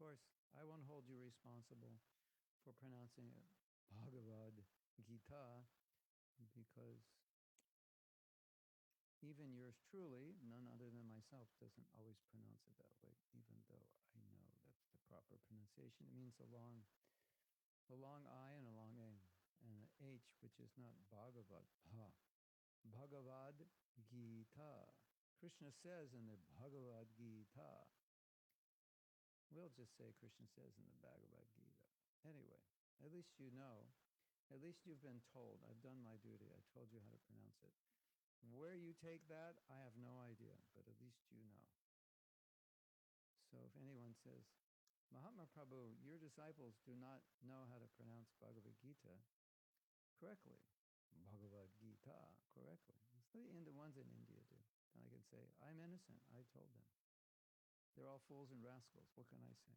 course, I won't hold you responsible for pronouncing it Bhagavad Gita because even yours truly, none other than myself, doesn't always pronounce it that way, even though I know that's the proper pronunciation. It means a long I and a long A, and an H, which is not Bhagavad, Bhagavad Gita. Krishna says in the Bhagavad Gita. We'll just say Krishna says in the Bhagavad Gita. Anyway, at least you know. At least you've been told. I've done my duty. I told you how to pronounce it. Where you take that, I have no idea, but at least you know. So if anyone says, Mahatma Prabhu, your disciples do not know how to pronounce Bhagavad Gita correctly, Bhagavad Gita correctly. The ones in India do. And I can say, I'm innocent. I told them. They're all fools and rascals. What can I say?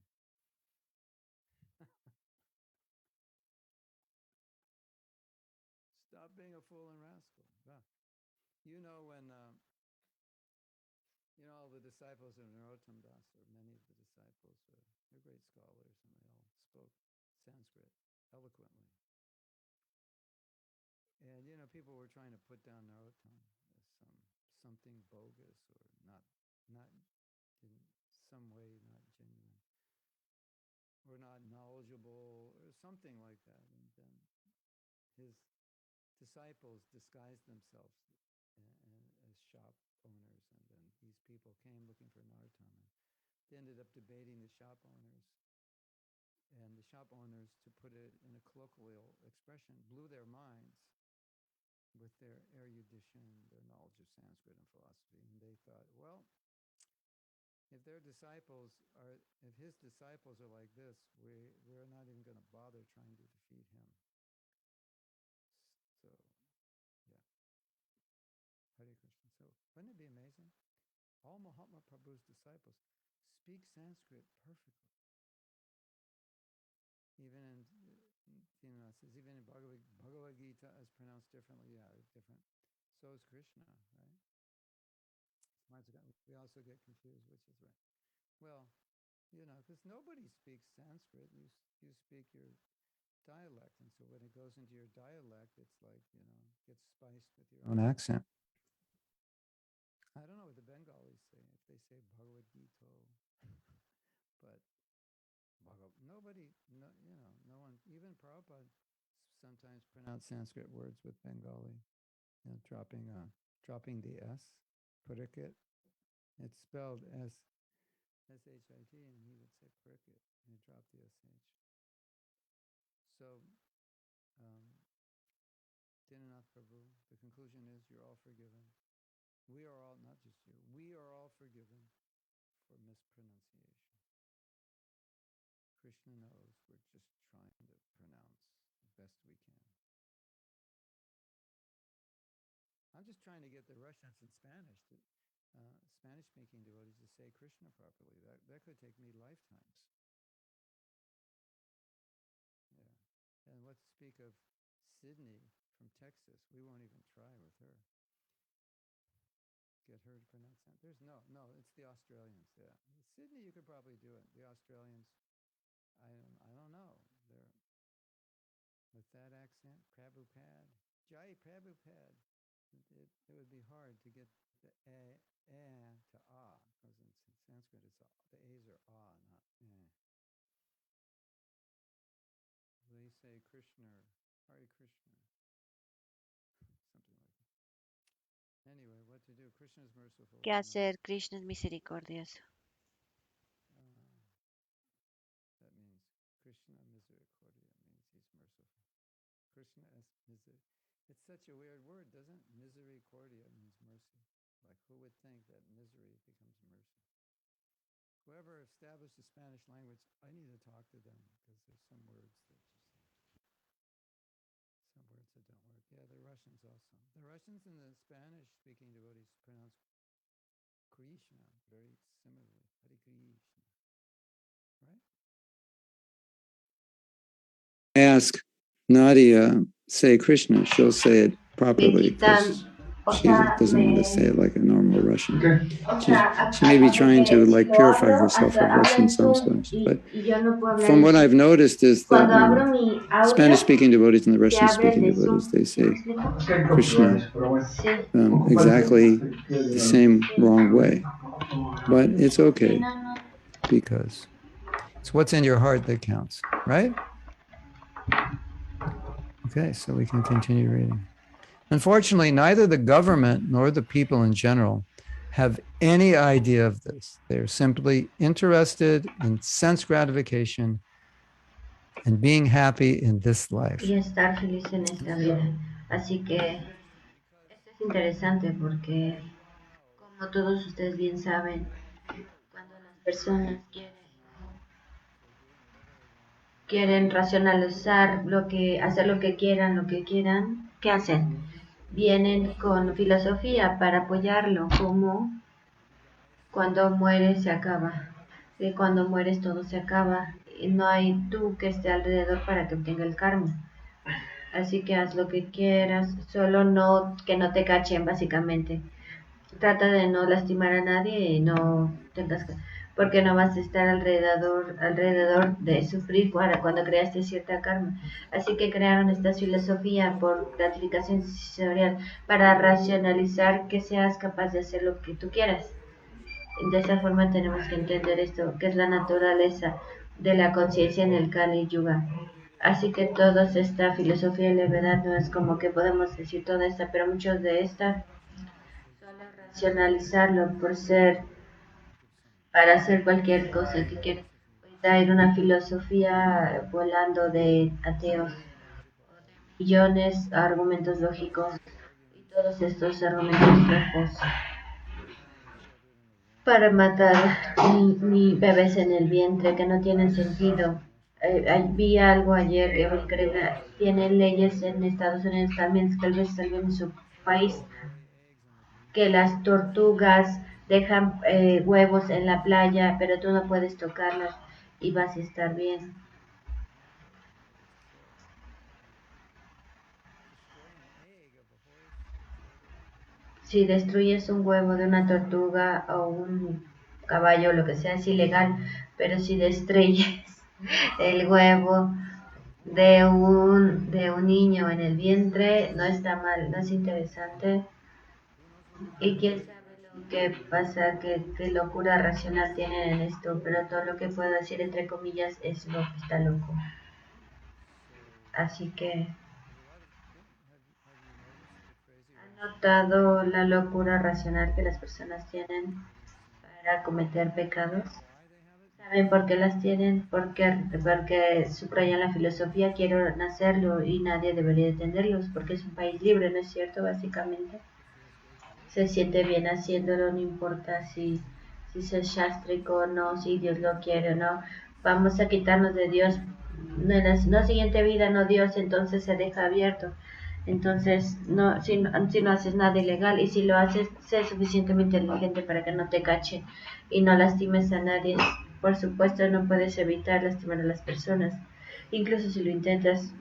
Stop being a fool and rascal. Well, you know when, all the disciples of Narottam Das, or many of the disciples, they're great scholars, and they all spoke Sanskrit eloquently. And, people were trying to put down Narottam as something bogus or not in some way not genuine or not knowledgeable or something like that. And then his disciples disguised themselves as shop owners, and then these people came looking for Narottam. They ended up debating the shop owners, and the shop owners, to put it in a colloquial expression, blew their minds with their erudition, their knowledge of Sanskrit and philosophy. And they thought, well, if his disciples are like this, we're not even going to bother trying to defeat him. So, yeah. Hare Krishna. So, wouldn't it be amazing? All Mahatma Prabhu's disciples speak Sanskrit perfectly. Even in, it says, even in Bhagavad Gita is pronounced differently. Yeah, different. So is Krishna, right? We also get confused, which is right. Well, because nobody speaks Sanskrit. You speak your dialect, and so when it goes into your dialect, it's like, gets spiced with your own accent. I don't know what the Bengalis say, if they say Bhagavad Gita, but nobody, no one, even Prabhupada sometimes pronounce Sanskrit words with Bengali, dropping the S, parikit. It's spelled S-H-I-T, and he would say parikit, and he dropped the S-H. So, Dinanath Prabhu, the conclusion is you're all forgiven. We are all, not just you, we are all forgiven for mispronunciation. Krishna knows we're just trying to pronounce the best we can. I'm just trying to get the Russians and Spanish-speaking devotees to say Krishna properly. That could take me lifetimes. Yeah. And let's speak of Sydney from Texas. We won't even try with her. Get her to pronounce that. It's the Australians. Yeah. Sydney, you could probably do it. The Australians, I don't know. They're with that accent, Prabhupada, Jai Prabhupada. It would be hard to get the to ah, because in Sanskrit it's the a's are ah, not eh. They say Krishna, Hare Krishna, something like that. Anyway, what to do? Krishna is merciful. ¿Qué hacer? Krishna es misericordioso. That means Krishna misericordia means he's merciful. Krishna is it's such a weird word, doesn't it? Misericordia means mercy. Like, who would think that misery becomes mercy? Whoever established the Spanish language, I need to talk to them, because there's some words that don't work. Yeah, the Russians also. The Russians and the Spanish-speaking devotees pronounce Krishna very similarly. Hare Krishna. Right? Ask Nadia, say Krishna, she'll say it properly. She doesn't want to say it like a normal Russian. She may be trying to like purify herself of Russian sometimes. But from what I've noticed is that Spanish-speaking devotees and the Russian-speaking devotees, they say Krishna exactly the same wrong way. But it's okay because it's what's in your heart that counts, right? Okay, so we can continue reading. Unfortunately, neither the government nor the people in general have any idea of this. They're simply interested in sense gratification and being happy in this life. Y estar feliz en esta vida. Así que esto es interesante porque, como todos ustedes bien saben, cuando las personas quieren racionalizar hacer lo que quieran, ¿qué hacen? Vienen con filosofía para apoyarlo, como cuando mueres se acaba. Y cuando mueres todo se acaba. Y no hay tú que esté alrededor para que obtenga el karma. Así que haz lo que quieras, solo no que no te cachen básicamente. Trata de no lastimar a nadie y no tengas que, porque no vas a estar alrededor de sufrir cuando creaste cierta karma. Así que crearon esta filosofía por gratificación sensorial para racionalizar que seas capaz de hacer lo que tú quieras. De esa forma tenemos que entender esto, que es la naturaleza de la conciencia en el Kali Yuga. Así que toda esta filosofía de la verdad no es como que podemos decir toda esta, pero muchos de esta solo racionalizarlo para hacer cualquier cosa que quieras. Hay una filosofía volando de ateos, millones de argumentos lógicos y todos estos argumentos flojos para matar ni bebés en el vientre que no tienen sentido. Vi algo ayer que me increíble. Tienen leyes en Estados Unidos también, tal vez en su país, que las tortugas dejan huevos en la playa, pero tú no puedes tocarlas y vas a estar bien. Si destruyes un huevo de una tortuga o un caballo, lo que sea, es ilegal, pero si destruyes el huevo de un niño en el vientre, no está mal, no es interesante. Y quién sabe lo que pasa, qué locura racional tienen en esto, pero todo lo que puedo decir entre comillas es lo que está loco. Así que ¿han notado la locura racional que las personas tienen para cometer pecados? ¿Saben por qué las tienen? Porque subrayan la filosofía, quieren hacerlo y nadie debería detenerlos, porque es un país libre, ¿no es cierto? Básicamente. Se siente bien haciéndolo, no importa si es shastrico o no, si Dios lo quiere o no. Vamos a quitarnos de Dios. En la siguiente vida, no Dios, entonces se deja abierto. Entonces, si no haces nada ilegal y si lo haces, sé suficientemente inteligente para que no te cachen y no lastimes a nadie. Por supuesto, no puedes evitar lastimar a las personas, incluso si lo intentas.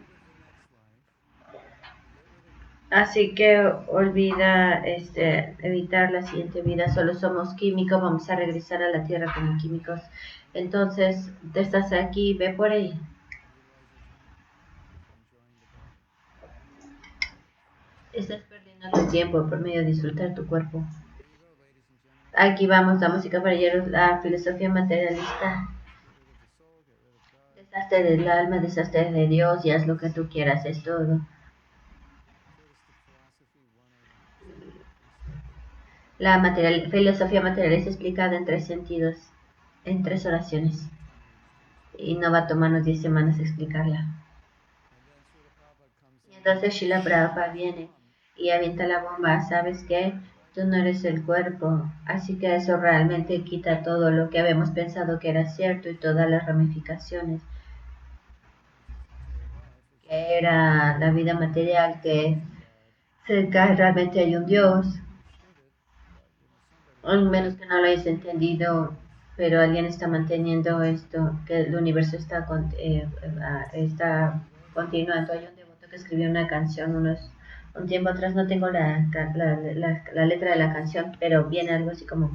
Así que olvida evitar la siguiente vida, solo somos químicos, vamos a regresar a la Tierra como químicos. Entonces, estás aquí, ve por ahí. Estás perdiendo tu tiempo por medio de disfrutar tu cuerpo. Aquí vamos, damas y caballeros, la filosofía materialista. Deshazte del alma, deshazte de Dios y haz lo que tú quieras, es todo. La filosofía materialista explicada en 3 sentidos, en 3 oraciones. Y no va a tomarnos 10 semanas explicarla. Y entonces Srila Prabhupada viene y avienta la bomba, ¿sabes qué? Tú no eres el cuerpo, así que eso realmente quita todo lo que habíamos pensado que era cierto y todas las ramificaciones, que era la vida material, que realmente hay un Dios, al menos que no lo hayas entendido, pero alguien está manteniendo esto, que el universo está continuando. Hay un devoto que escribió una canción un tiempo atrás, no tengo la letra de la canción, pero viene algo así como: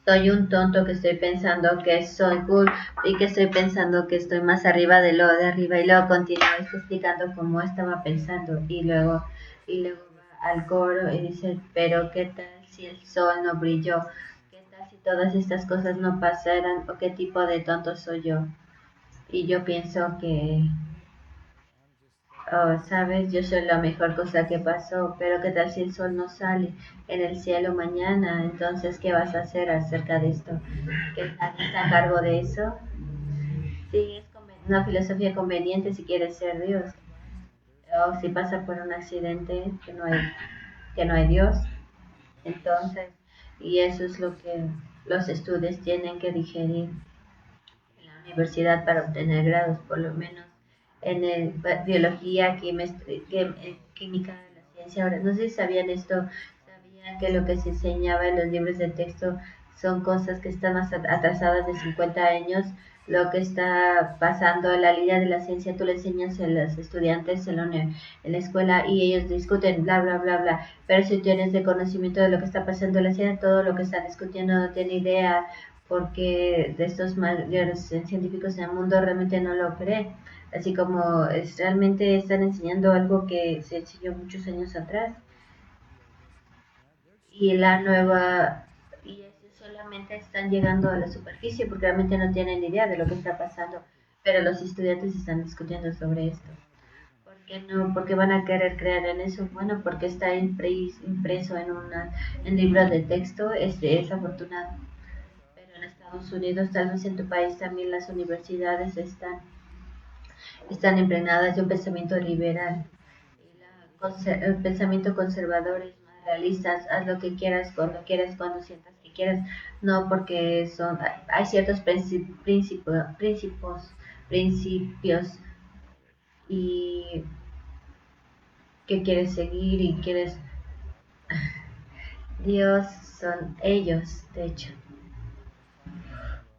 soy un tonto que estoy pensando que soy cool y que estoy pensando que estoy más arriba de lo de arriba, y luego continúa explicando cómo estaba pensando, y luego va al coro y dice: pero qué tal si el sol no brilló, qué tal si todas estas cosas no pasaran, o qué tipo de tonto soy yo. Y yo pienso que, oh, sabes, yo soy la mejor cosa que pasó, pero ¿qué tal si el sol no sale en el cielo mañana? Entonces, ¿qué vas a hacer acerca de esto? ¿Que nadie está a cargo de eso? Sí, es una filosofía conveniente si quieres ser Dios. O si pasa por un accidente que no hay Dios, entonces, y eso es lo que los estudios tienen que digerir en la universidad para obtener grados, por lo menos en biología, química de la ciencia. Ahora, no sé si sabían esto, sabían que lo que se enseñaba en los libros de texto son cosas que están más atrasadas de 50 años. Lo que está pasando en la línea de la ciencia, tú le enseñas a los estudiantes en la escuela y ellos discuten, bla, bla, bla, bla. Pero si tienes de conocimiento de lo que está pasando en la ciencia, todo lo que están discutiendo no tiene idea, porque de estos mayores científicos en el mundo realmente no lo creen. Así como realmente están enseñando algo que se enseñó muchos años atrás. Y la nueva, y eso solamente están llegando a la superficie porque realmente no tienen idea de lo que está pasando. Pero los estudiantes están discutiendo sobre esto. ¿Por qué no? ¿Por qué van a querer creer en eso? Bueno, porque está impreso en libros de texto, es desafortunado. Pero en Estados Unidos, tal vez en tu país también, las universidades están impregnadas de un pensamiento liberal. El pensamiento conservador es más realista: haz lo que quieras, cuando sientas que quieras. No, porque hay ciertos principios y que quieres seguir y quieres. Dios son ellos, de hecho.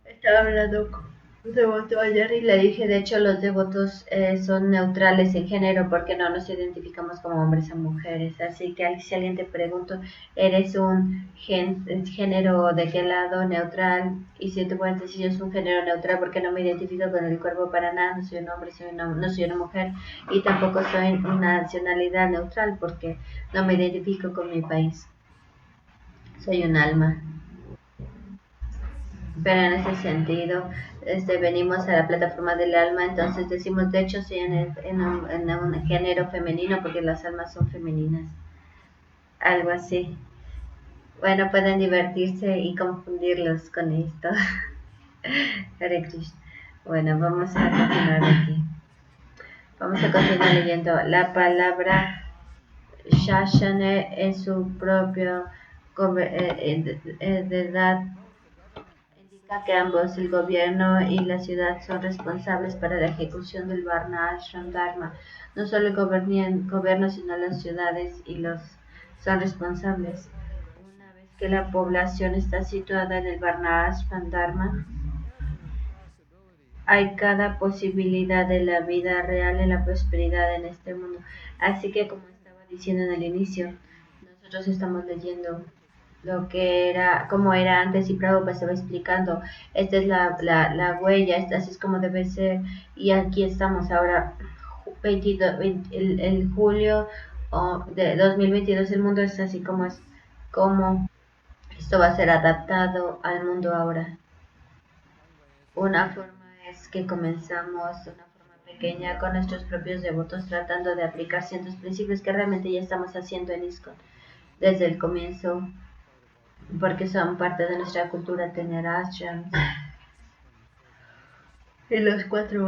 Estaba hablando con un devoto ayer y le dije, de hecho, los devotos son neutrales en género porque no nos identificamos como hombres o mujeres. Así que si alguien te pregunta, ¿eres un género de qué lado? Neutral. Y si te puedes decir, yo soy un género neutral porque no me identifico con el cuerpo para nada, no soy un hombre, no soy una mujer, y tampoco soy una nacionalidad neutral porque no me identifico con mi país. Soy un alma. Pero en ese sentido, venimos a la plataforma del alma, entonces decimos, de hecho, sí, en un género femenino, porque las almas son femeninas, algo así. Bueno, pueden divertirse y confundirlos con esto. Hare Krishna. Bueno, vamos a continuar aquí. Vamos a continuar leyendo la palabra Shashane en su propio edad. Indica que ambos, el gobierno y la ciudad, son responsables para la ejecución del Varna Ashram Dharma. No solo el gobierno, sino las ciudades y los son responsables. Una vez que la población está situada en el Varna Ashram Dharma, hay cada posibilidad de la vida real en la prosperidad en este mundo. Así que, como estaba diciendo en el inicio, nosotros estamos leyendo como era antes, y Prabhupada estaba explicando, esta es la huella, así es como debe ser, y aquí estamos ahora, el julio de 2022, el mundo es así como es, como esto va a ser adaptado al mundo ahora. Una forma es que comenzamos de una forma pequeña con nuestros propios devotos, tratando de aplicar ciertos principios que realmente ya estamos haciendo en ISKCON desde el comienzo, porque son parte de nuestra cultura tener ashrams y los 4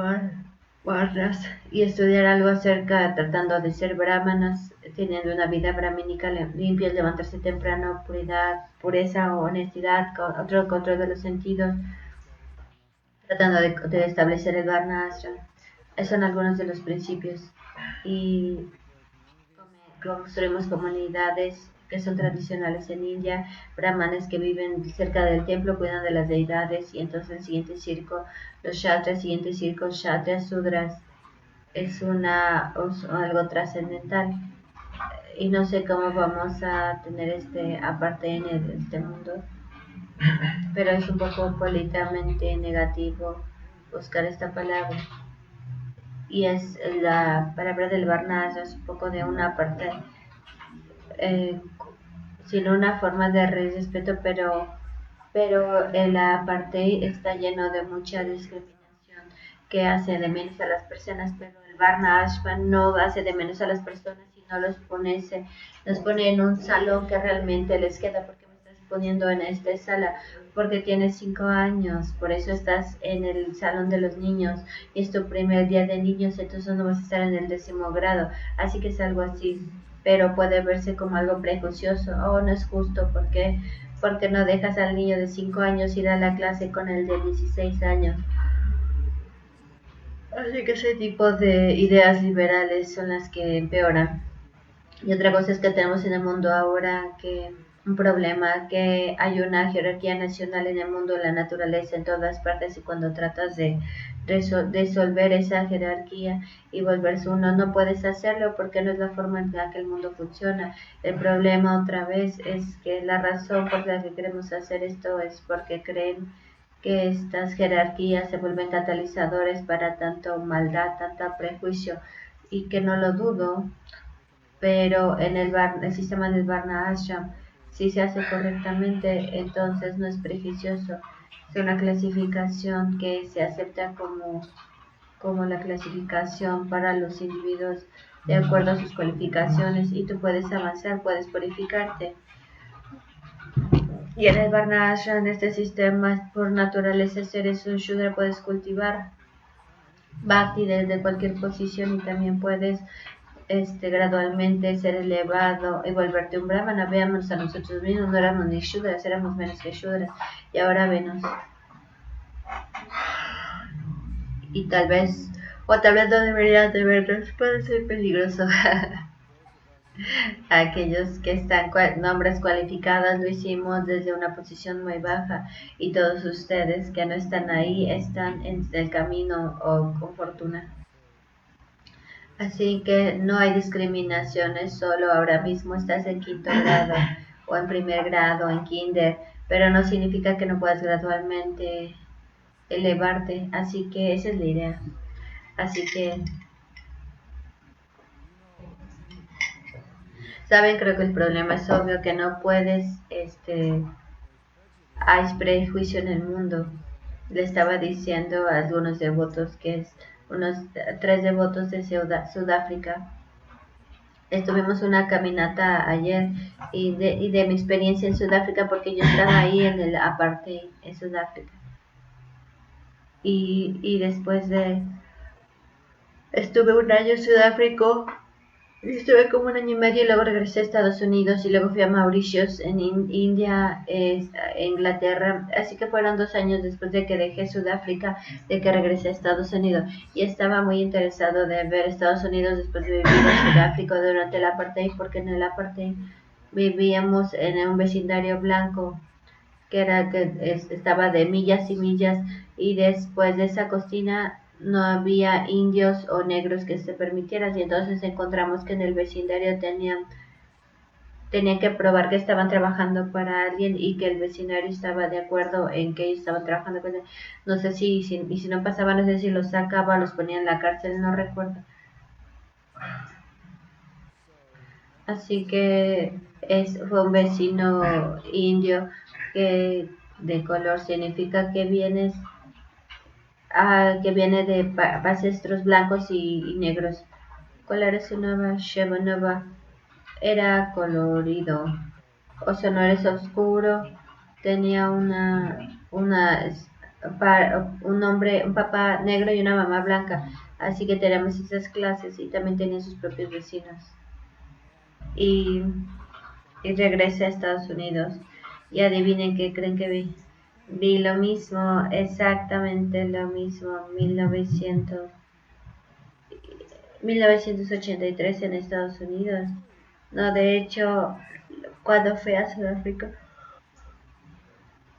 varnas, y estudiar algo acerca, tratando de ser brahmanas, teniendo una vida brahmínica limpia, levantarse temprano, pureza, honestidad, otro control de los sentidos, tratando de establecer el varna ashram. Esos son algunos de los principios. Y construimos comunidades que son tradicionales en India, brahmanes que viven cerca del templo, cuidan de las deidades, y entonces el siguiente circo, los kshatriyas, siguiente circo, kshatriyas, sudras, es algo trascendental. y no sé cómo vamos a tener este apartheid en este mundo, pero es un poco políticamente negativo buscar esta palabra. Y es la palabra del Barnaz, es un poco de una parte, eh, sin una forma de respeto, pero el apartheid está lleno de mucha discriminación que hace de menos a las personas, pero el Barna Ashman no hace de menos a las personas y no los pone en un salón que realmente les queda. Porque me estás poniendo en esta sala? Porque tienes 5 años, por eso estás en el salón de los niños y es tu primer día de niños, entonces no vas a estar en el 10º grado, así que es algo así, pero puede verse como algo prejuicioso. Oh, no es justo, porque no dejas al niño de 5 años ir a la clase con el de 16 años. Así que ese tipo de ideas liberales son las que empeoran. Y otra cosa es que tenemos en el mundo ahora que un problema, que hay una jerarquía nacional en el mundo, en la naturaleza, en todas partes, y cuando tratas de resolver esa jerarquía y volverse uno, no puedes hacerlo porque no es la forma en la que el mundo funciona. El problema otra vez es que la razón por la que queremos hacer esto es porque creen que estas jerarquías se vuelven catalizadores para tanto maldad, tanto prejuicio, y que no lo dudo, pero en el sistema del Varna Ashram, si se hace correctamente, entonces no es prejuicioso. Es una clasificación que se acepta como la clasificación para los individuos de acuerdo a sus cualificaciones, y tú puedes avanzar, puedes purificarte. Y en el Varna Ashram, en este sistema, por naturaleza, si eres un Shudra, puedes cultivar Bhakti desde cualquier posición, y también puedes gradualmente ser elevado y volverte un brahmana. Veamos a nosotros mismos, no éramos ni shudras, éramos menos que shudras, y ahora venos. Y tal vez no deberían de vernos, puede ser peligroso. Aquellos que están nombres cualificados lo hicimos desde una posición muy baja, y todos ustedes que no están ahí están en el camino o con fortuna. Así que no hay discriminaciones, solo ahora mismo estás en 5º grado o en 1er grado, en kinder, pero no significa que no puedas gradualmente elevarte, así que esa es la idea. Así que, saben, creo que el problema es obvio, que no puedes, hay prejuicio en el mundo. Le estaba diciendo a algunos devotos, que es unos 3 devotos de Sudáfrica. Estuvimos una caminata ayer, y de mi experiencia en Sudáfrica, porque yo estaba ahí en el apartheid en Sudáfrica. Y después estuve un año en Sudáfrica, estuve como 1 año y medio, y luego regresé a Estados Unidos, y luego fui a Mauritius, en India, Inglaterra. Así que fueron 2 años después de que dejé Sudáfrica, de que regresé a Estados Unidos. Y estaba muy interesado de ver Estados Unidos después de vivir en Sudáfrica durante el apartheid, porque en el apartheid vivíamos en un vecindario blanco que estaba de millas y millas, y después de esa cocina no había indios o negros que se permitieran, y entonces encontramos que en el vecindario tenían que probar que estaban trabajando para alguien, y que el vecindario estaba de acuerdo en que ellos estaban trabajando con él. No sé y si no pasaba, no sé si los sacaba, los ponía en la cárcel, no recuerdo. Así que fue un vecino indio, que de color significa que que viene de ancestros blancos y negros. ¿Cuál era su nombre? Shevanova. Era colorido, o sea, no eres oscuro. Tenía un papá negro y una mamá blanca. Así que tenemos esas clases, y también tenía sus propios vecinos. Y regresé a Estados Unidos, y adivinen qué creen que vi. Vi lo mismo, exactamente lo mismo, 1983 en Estados Unidos. No, de hecho, cuando fui a Sudáfrica,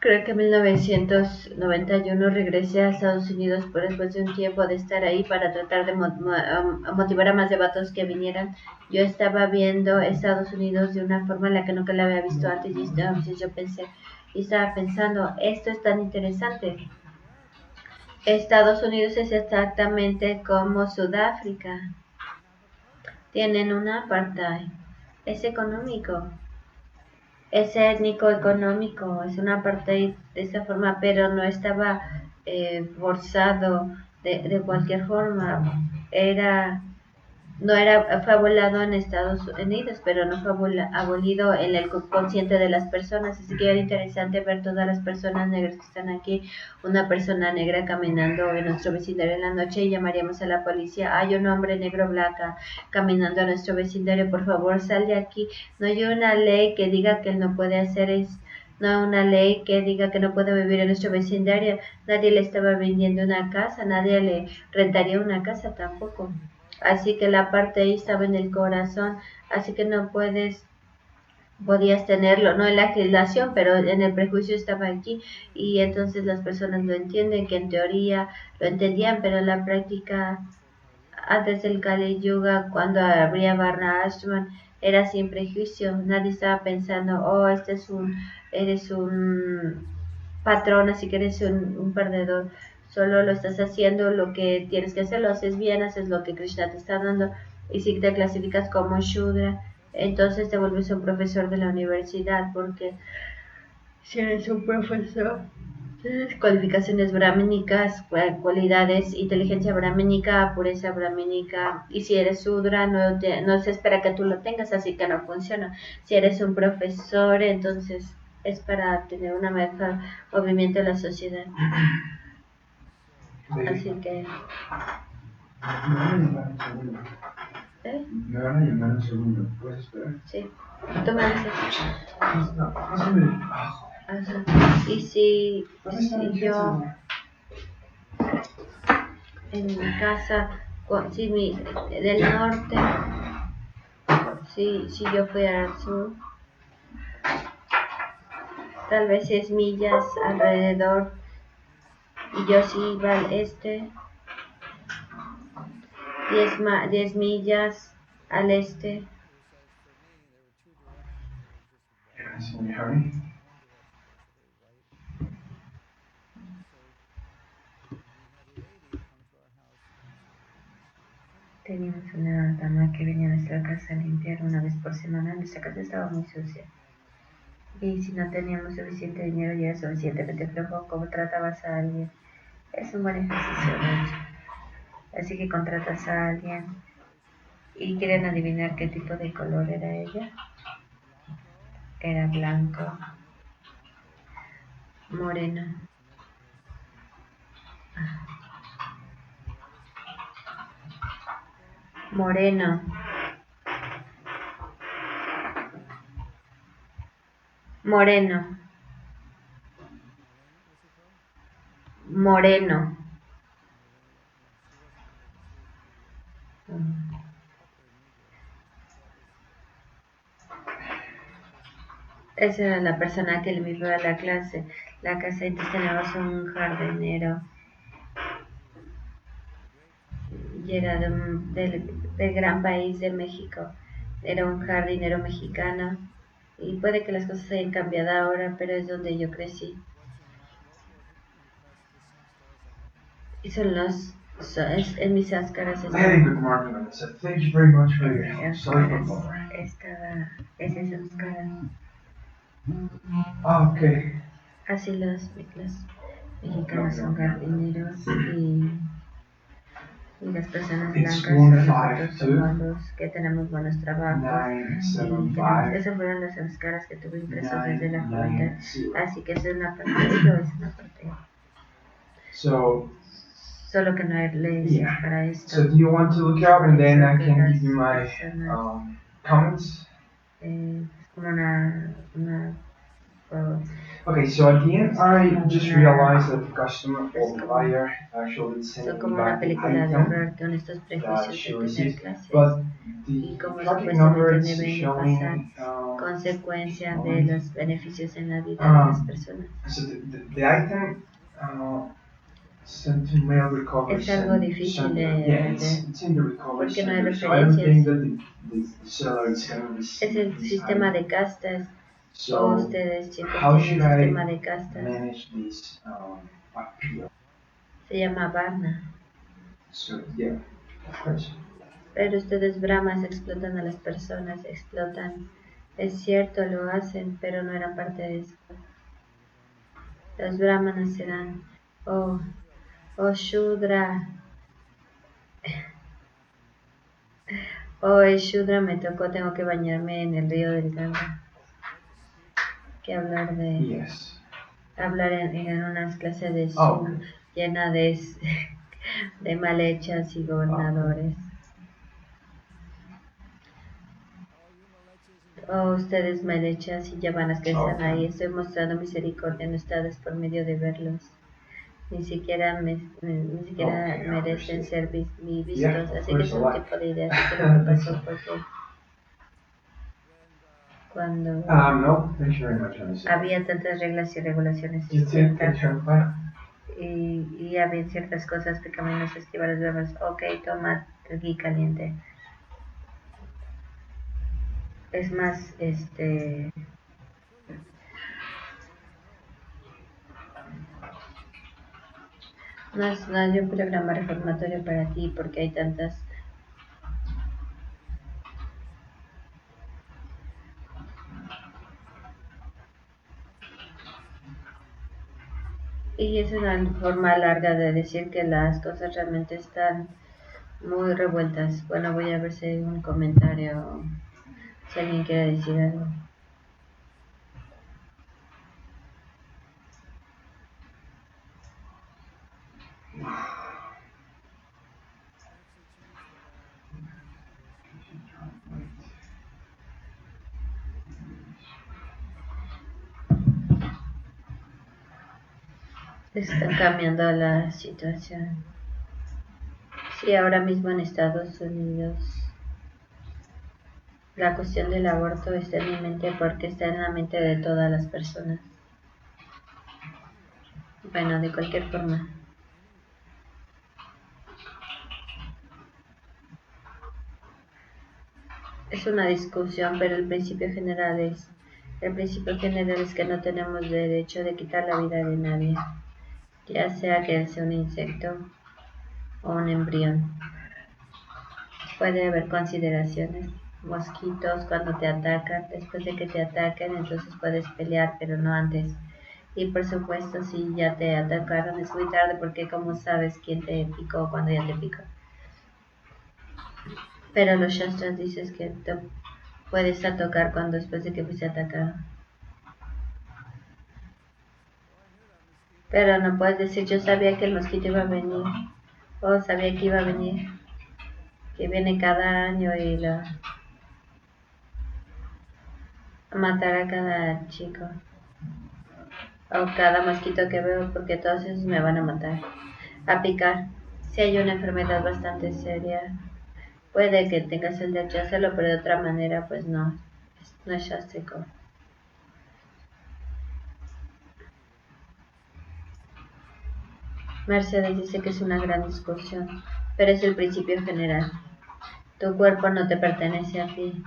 Creo que en 1991 regresé a Estados Unidos por después de un tiempo de estar ahí para tratar de motivar a más debates que vinieran. Yo estaba viendo Estados Unidos de una forma en la que nunca la había visto antes y entonces yo estaba pensando, esto es tan interesante. Estados Unidos es exactamente como Sudáfrica. Tienen un apartheid. Es económico. Es étnico, económico, es una parte de esa forma, pero no estaba forzado de cualquier forma. Fue abolido en Estados Unidos, pero no fue abolido en el consciente de las personas. Así que era interesante ver todas las personas negras que están aquí. Una persona negra caminando en nuestro vecindario en la noche y llamaríamos a la policía. Hay un hombre negro blanca caminando a nuestro vecindario. Por favor, sal de aquí. No hay una ley que diga que él no puede hacer eso. No hay una ley que diga que no puede vivir en nuestro vecindario. Nadie le estaba vendiendo una casa. Nadie le rentaría una casa tampoco. Así que la parte ahí estaba en el corazón, así que no podías tenerlo, no en la legislación, pero en el prejuicio estaba aquí y entonces las personas lo entienden, que en teoría lo entendían, pero en la práctica, antes del Kali Yuga, cuando habría Varna Ashram, era sin prejuicio, nadie estaba pensando, oh, eres un patrón, así que eres un perdedor. Solo lo estás haciendo lo que tienes que hacer, lo haces bien, haces lo que Krishna te está dando. Y si te clasificas como Shudra, entonces te vuelves un profesor de la universidad, porque si eres un profesor, tienes cualificaciones brahmínicas, cualidades, inteligencia brahmínica, pureza brahmínica. Y si eres Shudra, no se espera que tú lo tengas, así que no funciona. Si eres un profesor, entonces es para tener un mejor movimiento en la sociedad. Así que... Me van a llamar un segundo. ¿Puedes esperar? Sí. Tú me dices. No, pásame abajo. Y si yo en mi casa, del norte, si yo fuera al sur, tal vez 6 millas alrededor, y yo si iba al este, 10 millas al este. Can you hurry? Teníamos una dama que venía a nuestra casa a limpiar una vez por semana. Nuestra casa estaba muy sucia. Y si no teníamos suficiente dinero y era suficientemente flojo, ¿cómo tratabas a alguien? Es un buen ejercicio, de hecho. Así que contratas a alguien y quieren adivinar qué tipo de color era ella. Era blanco, moreno. Moreno. Moreno. Moreno. Esa era la persona que le iba a la clase. La casa, entonces teníamos un jardinero. Y era del gran país de México. Era un jardinero mexicano. Y puede que las cosas hayan cambiado ahora, pero es donde yo crecí. Y son en mis áscaras. Very good morning, Vanessa. Thank you very much for your help. Sorry for bothering. Es esas caras. Ah, okay. Así los mexicanos son jardineros y las personas blancas son nosotros humanos que tenemos buenos trabajos. Esas fueron las caras que tuve impresos desde la juventud. Así que es una parte de ello, es una parte. Solo que no hay leyes para esto. So do you want to look out and then I can give you my comments? Es como una Okay, so at the end, I just realized that the customer or the buyer actually sent Son me como una back the película de item horror con estos that prejuicios she de tener received, clases but y the como tracking number supuestamente is deben de pasar showing. consecuencia de Moment. los beneficios en la vida de las personas. So the item sent to mail recovery Es algo difícil center. de Yeah, vender it's in the recovery porque no hay center. So I don't think referencias. that the seller is gonna receive Es el this sistema item. de castas. So Ustedes chicos how tienen should sistema I de castas. manage this appeal? Se llama Varna. So yeah, of course. Pero ustedes Brahmas explotan a las personas, explotan. Es cierto, lo hacen, pero no eran parte de eso. Los Brahmanas serán, oh Shudra, oh Shudra, me tocó, tengo que bañarme en el río del Ganga. Que hablar de... Yes. Hablar en unas clases de Zoom llena de malhechas y gobernadores. Oh, ustedes malhechas y llamanas que están ahí, estoy mostrando misericordia en ustedes por medio de verlos. Ni siquiera merecen ser vistos, así que es un tipo de idea. Así que lo que pasó fue que cuando No, thank you very much. había tantas reglas y regulaciones You think estrictas y había ciertas cosas pecaminosas que varias veces, ok, toma el gui caliente. Es más, no es un programa reformatorio para ti porque hay tantas. Y es una forma larga de decir que las cosas realmente están muy revueltas. Bueno, voy a ver si hay un comentario, si alguien quiere decir algo. Están cambiando la situación. Sí, ahora mismo en Estados Unidos la cuestión del aborto está en mi mente porque está en la mente de todas las personas. Bueno, de cualquier forma. Es una discusión, pero el principio general es que no tenemos derecho de quitar la vida de nadie, ya sea que sea un insecto o un embrión. Puede haber consideraciones. Mosquitos cuando te atacan, después de que te ataquen, entonces puedes pelear, pero no antes. Y por supuesto, si ya te atacaron, es muy tarde porque ¿cómo sabes quién te picó cuando ya te picó? Pero los Shastras dicen que te puedes tocar cuando después de que fuiste atacado. Pero no puedes decir, yo sabía que el mosquito iba a venir, o sabía que iba a venir, que viene cada año y lo matar a cada chico, o cada mosquito que veo, porque todos esos me van a matar, a picar. Si hay una enfermedad bastante seria, puede que tengas el derecho a hacerlo, pero de otra manera, pues no es shastrico. Mercedes dice que es una gran discusión, pero es el principio general. Tu cuerpo no te pertenece a ti.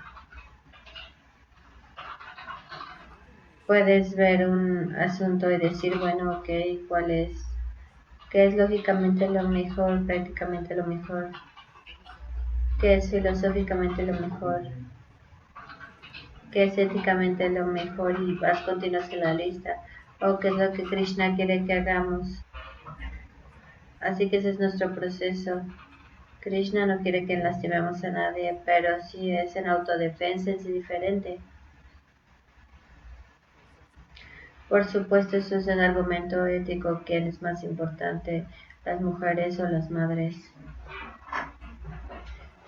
Puedes ver un asunto y decir, bueno, ok, ¿qué es lógicamente lo mejor, prácticamente lo mejor? ¿Qué es filosóficamente lo mejor? ¿Qué es éticamente lo mejor? Y vas continuando la lista. ¿O qué es lo que Krishna quiere que hagamos? Así que ese es nuestro proceso. Krishna no quiere que lastimemos a nadie, pero si es en autodefensa es diferente. Por supuesto, eso es un argumento ético. ¿Quién es más importante, las mujeres o las madres?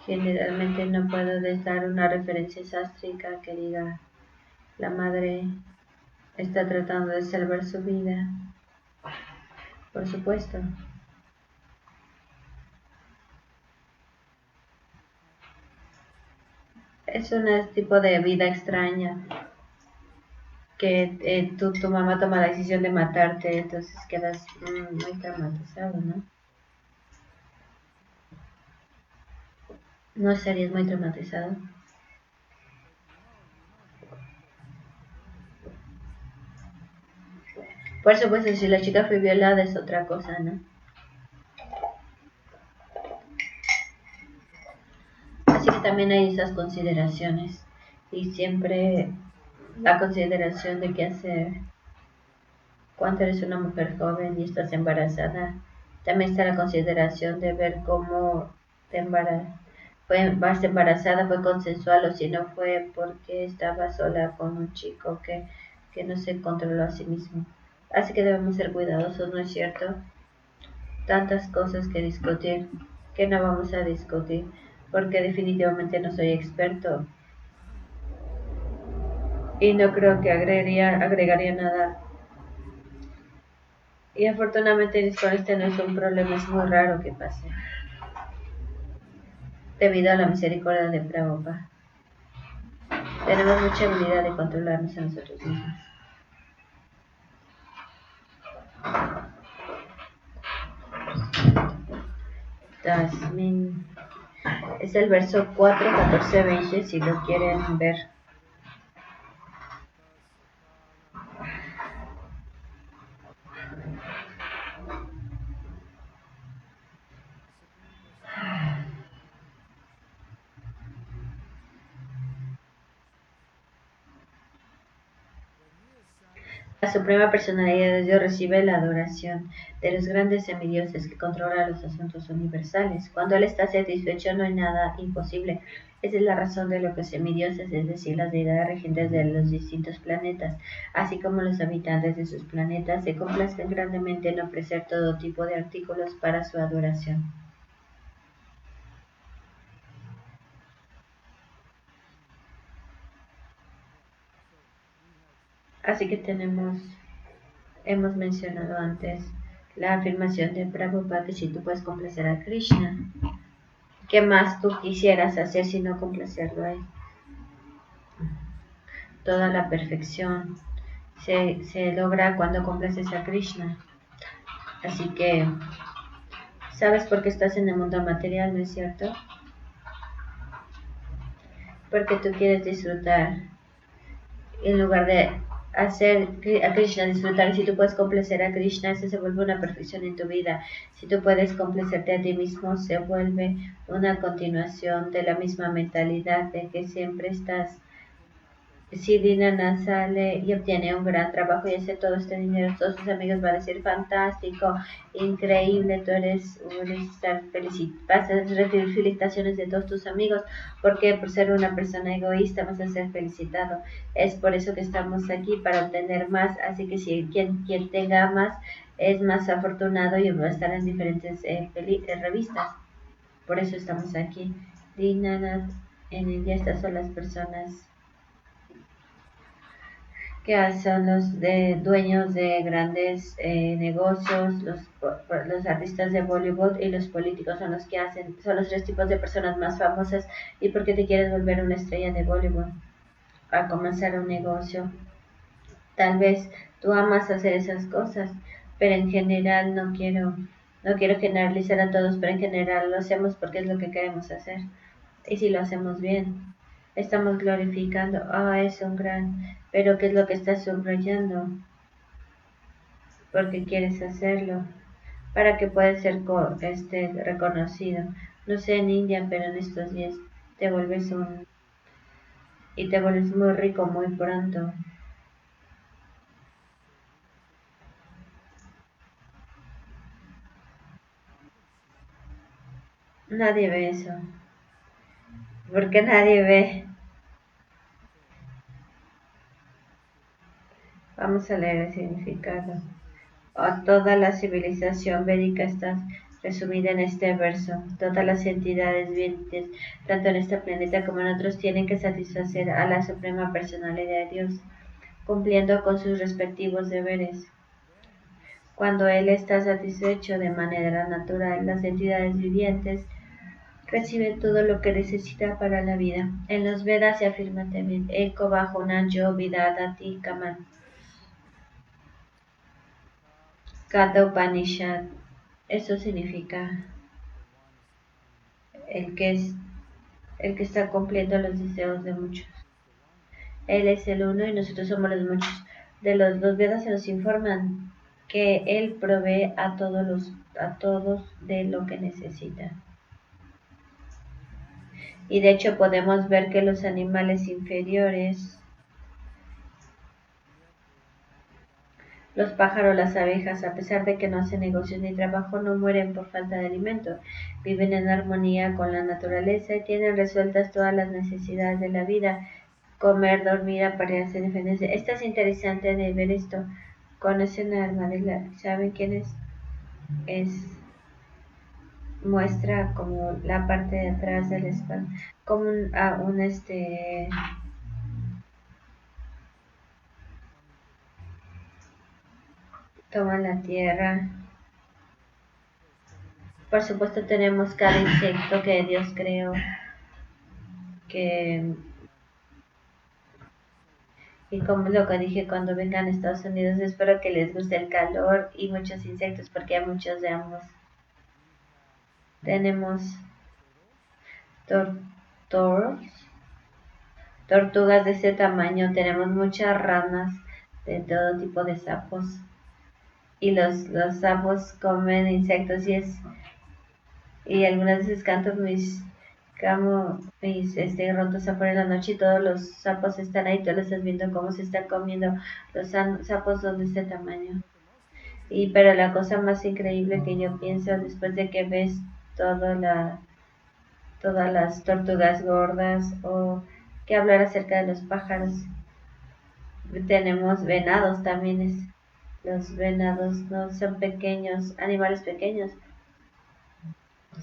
Generalmente no puedo dar una referencia sástrica que diga la madre está tratando de salvar su vida, por supuesto. Es un tipo de vida extraña que tu mamá toma la decisión de matarte, entonces quedas muy traumatizado, ¿no? ¿No estarías muy traumatizado? Por supuesto, si la chica fue violada es otra cosa, ¿no? Así que también hay esas consideraciones y siempre la consideración de qué hacer cuando eres una mujer joven y estás embarazada. También está la consideración de ver cómo vas embarazada, fue consensual o si no fue porque estaba sola con un chico que no se controló a sí mismo. Así que debemos ser cuidadosos, ¿no es cierto? Tantas cosas que discutir que no vamos a discutir porque definitivamente no soy experto y no creo que agregaría nada. Y afortunadamente con este no es un problema, es muy raro que pase debido a la misericordia de Prabhupada. Tenemos mucha habilidad de controlarnos a nosotros mismos. Tasmin es el verso 4, 14, 20 si lo quieren ver. La Suprema Personalidad de Dios recibe la adoración de los grandes semidioses que controlan los asuntos universales. Cuando Él está satisfecho no hay nada imposible. Esa es la razón de lo que semidioses, es decir, las deidades regentes de los distintos planetas, así como los habitantes de sus planetas, se complazcan grandemente en ofrecer todo tipo de artículos para su adoración. Así que hemos mencionado antes la afirmación de Prabhupada que si tú puedes complacer a Krishna, ¿qué más tú quisieras hacer sino complacerlo a Él? Toda la perfección se logra cuando complaces a Krishna. Así que, ¿sabes por qué estás en el mundo material, no es cierto? Porque tú quieres disfrutar en lugar de hacer a Krishna disfrutar. Si tú puedes complacer a Krishna, eso se vuelve una perfección en tu vida. Si tú puedes complacerte a ti mismo, se vuelve una continuación de la misma mentalidad de que siempre estás. Si Dinana sale y obtiene un gran trabajo y hace todo este dinero, todos sus amigos van a decir fantástico, increíble, tú eres vas a recibir felicitaciones de todos tus amigos, porque por ser una persona egoísta vas a ser felicitado. Es por eso que estamos aquí, para obtener más, así que si quien tenga más es más afortunado y va a estar en diferentes revistas. Por eso estamos aquí. Dinana, en India estas son las personas que son los dueños de grandes negocios, los artistas de Bollywood y los políticos son los que son los tres tipos de personas más famosas. ¿Y por qué te quieres volver una estrella de Bollywood? A comenzar un negocio. Tal vez tú amas hacer esas cosas, pero en general no quiero generalizar a todos, pero en general lo hacemos porque es lo que queremos hacer. Y si lo hacemos bien, estamos glorificando, es un gran, pero ¿qué es lo que estás subrayando? Porque quieres hacerlo, para que pueda ser reconocido. No sé en India, pero en estos días te vuelves muy rico muy pronto. Nadie ve eso. Porque nadie ve. Vamos a leer el significado. Toda la civilización védica está resumida en este verso. Todas las entidades vivientes, tanto en este planeta como en otros, tienen que satisfacer a la Suprema Personalidad de Dios cumpliendo con sus respectivos deberes. Cuando él está satisfecho de manera natural, las entidades vivientes reciben todo lo que necesita para la vida. En los Vedas se afirma también, Eko Bahunanjo Vidadati Kaman. Kata Upanishad. Eso significa el que está cumpliendo los deseos de muchos. Él es el uno y nosotros somos los muchos. De los Vedas se nos informan que él provee a todos de lo que necesitan. Y de hecho podemos ver que los animales inferiores, los pájaros, las abejas, a pesar de que no hacen negocios ni trabajo, no mueren por falta de alimento. Viven en armonía con la naturaleza y tienen resueltas todas las necesidades de la vida. Comer, dormir, aparearse, defenderse. Esto es interesante de ver esto. Conocen a Armadillo. ¿Saben quién es? Muestra como la parte de atrás de la espalda. Como toma la tierra. Por supuesto tenemos cada insecto que Dios creó. Y como lo que dije, cuando vengan a Estados Unidos, espero que les guste el calor y muchos insectos, porque hay muchos de ambos. Tenemos tortugas de ese tamaño, tenemos muchas ranas de todo tipo de sapos. Y los sapos comen insectos y algunas veces canto mis rotos afuera en la noche y todos los sapos están ahí, tú lo estás viendo cómo se están comiendo los sapos son de este tamaño. Pero la cosa más increíble que yo pienso después de que ves todas las tortugas gordas o que hablar acerca de los pájaros, tenemos venados también. Los venados no son pequeños, animales pequeños,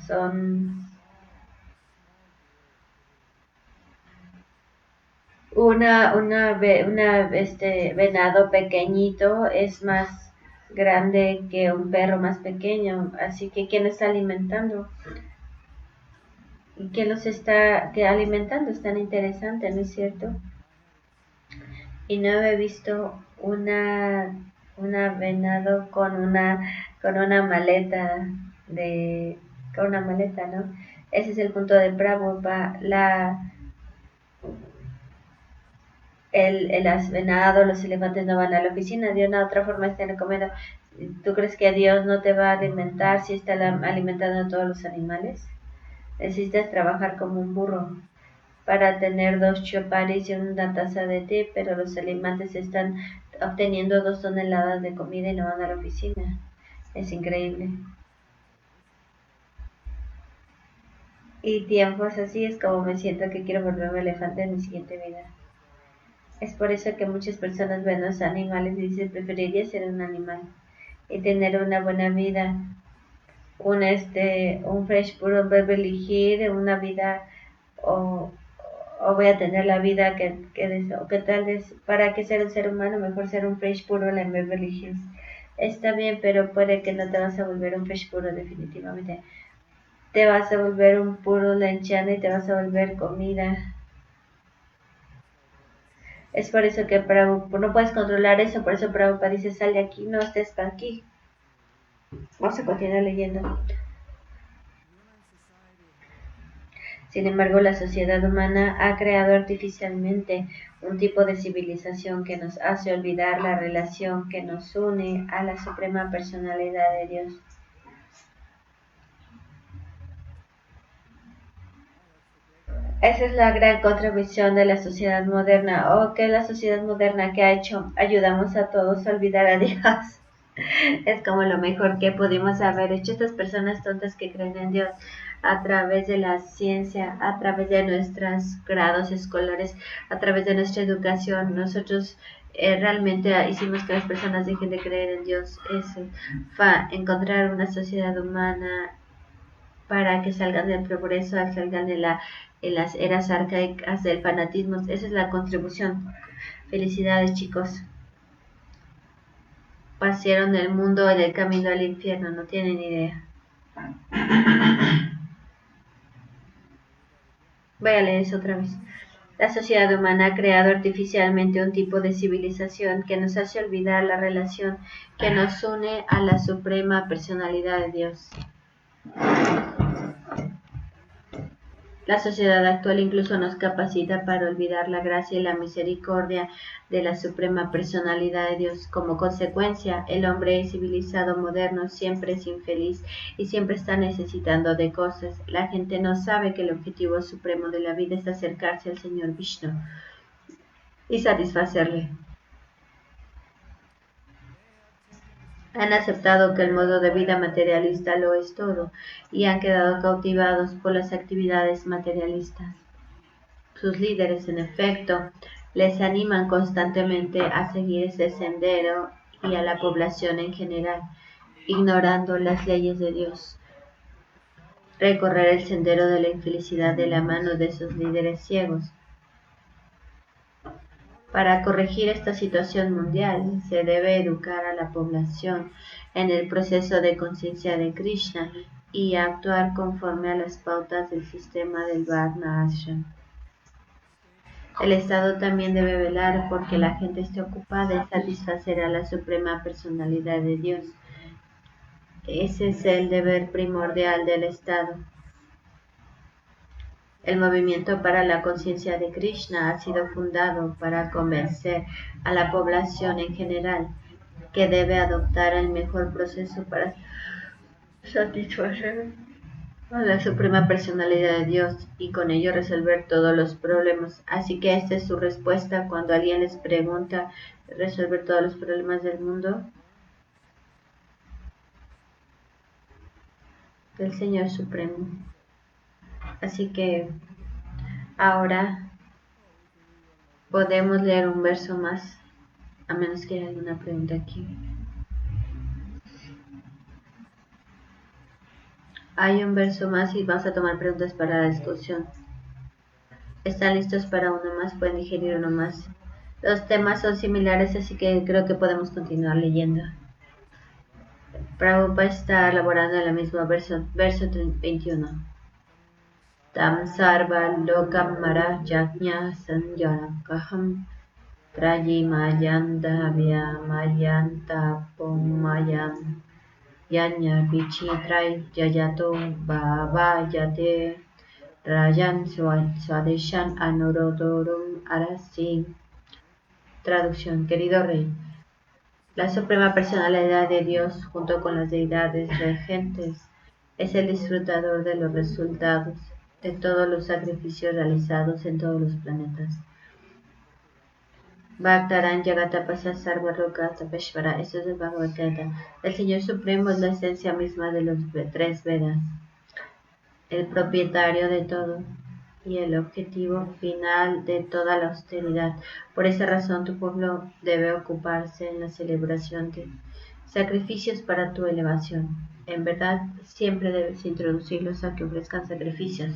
son venado pequeñito es más grande que un perro más pequeño, así que ¿quién está alimentando? ¿Y quién los está alimentando? Es tan interesante, ¿no es cierto? Y no he visto una venado con una maleta ¿no? Ese es el punto de Prabhupada. Las venados, los elefantes no van a la oficina, de una u otra forma están comiendo. ¿Tú crees que Dios no te va a alimentar si está alimentando a todos los animales? Necesitas trabajar como un burro para tener 2 choparis y una taza de té, pero los elefantes están obteniendo 2 toneladas de comida y no van a la oficina. Es increíble. Y tiempos así es como me siento que quiero volverme elefante en mi siguiente vida. Es por eso que muchas personas ven los animales y dicen, preferiría ser un animal y tener una buena vida, un fresh puro Beverly Hills, una vida, o voy a tener la vida que deseo, que tal vez, para que ser un ser humano, mejor ser un fresh puro en Beverly Hills. Está bien, pero puede que no te vas a volver un fresh puro definitivamente. Te vas a volver un puro lenchana y te vas a volver comida. Es por eso que no puedes controlar eso, por eso Prabhupada dice, sal de aquí, no estés aquí. Vamos a continuar leyendo. Sin embargo, la sociedad humana ha creado artificialmente un tipo de civilización que nos hace olvidar la relación que nos une a la suprema personalidad de Dios. Esa es la gran contribución de la sociedad moderna. ¿Qué es la sociedad moderna que ha hecho? Ayudamos a todos a olvidar a Dios. Es como lo mejor que pudimos haber hecho estas personas tontas que creen en Dios a través de la ciencia, a través de nuestros grados escolares, a través de nuestra educación. Nosotros realmente hicimos que las personas dejen de creer en Dios. Es encontrar una sociedad humana para que salgan del progreso, salgan de las eras arcaicas del fanatismo. Esa es la contribución. Felicidades, chicos. Pasaron el mundo en el camino al infierno, no tienen idea. Voy a leer eso otra vez. La sociedad humana ha creado artificialmente un tipo de civilización que nos hace olvidar la relación que nos une a la suprema personalidad de Dios. La sociedad actual incluso nos capacita para olvidar la gracia y la misericordia de la suprema personalidad de Dios. Como consecuencia, el hombre civilizado moderno siempre es infeliz y siempre está necesitando de cosas. La gente no sabe que el objetivo supremo de la vida es acercarse al Señor Vishnu y satisfacerle. Han aceptado que el modo de vida materialista lo es todo y han quedado cautivados por las actividades materialistas. Sus líderes, en efecto, les animan constantemente a seguir ese sendero y a la población en general, ignorando las leyes de Dios. Recorrer el sendero de la infelicidad de la mano de sus líderes ciegos. Para corregir esta situación mundial, se debe educar a la población en el proceso de conciencia de Krishna y actuar conforme a las pautas del sistema del Varna Ashram. El Estado también debe velar porque la gente esté ocupada en satisfacer a la suprema personalidad de Dios. Ese es el deber primordial del Estado. El movimiento para la conciencia de Krishna ha sido fundado para convencer a la población en general que debe adoptar el mejor proceso para satisfacer a la suprema personalidad de Dios y con ello resolver todos los problemas. Así que esta es su respuesta cuando alguien les pregunta resolver todos los problemas del mundo. Del Señor Supremo. Así que ahora podemos leer un verso más, a menos que haya alguna pregunta aquí. Hay un verso más y vamos a tomar preguntas para la discusión. ¿Están listos para uno más? ¿Pueden digerir uno más? Los temas son similares, así que creo que podemos continuar leyendo. Prabhupada está elaborando en el mismo verso 21. Tam sarva lokam mara yajna sanyarakaham trayimayanda vyamayanta pomayam yanya vichitrai yayato bhavayate rayan swadeshan anurodorum arasi. Traducción. Querido rey, la suprema personalidad de Dios, junto con las deidades regentes, es el disfrutador de los resultados de todos los sacrificios realizados en todos los planetas. Bhaktaran Jagatapasa Sarvaroka Tapeshvara. Esto es el Bhagavad Gita. El Señor Supremo es la esencia misma de los tres Vedas, el propietario de todo y el objetivo final de toda la austeridad. Por esa razón tu pueblo debe ocuparse en la celebración de sacrificios para tu elevación. En verdad, siempre debes introducirlos a que ofrezcan sacrificios.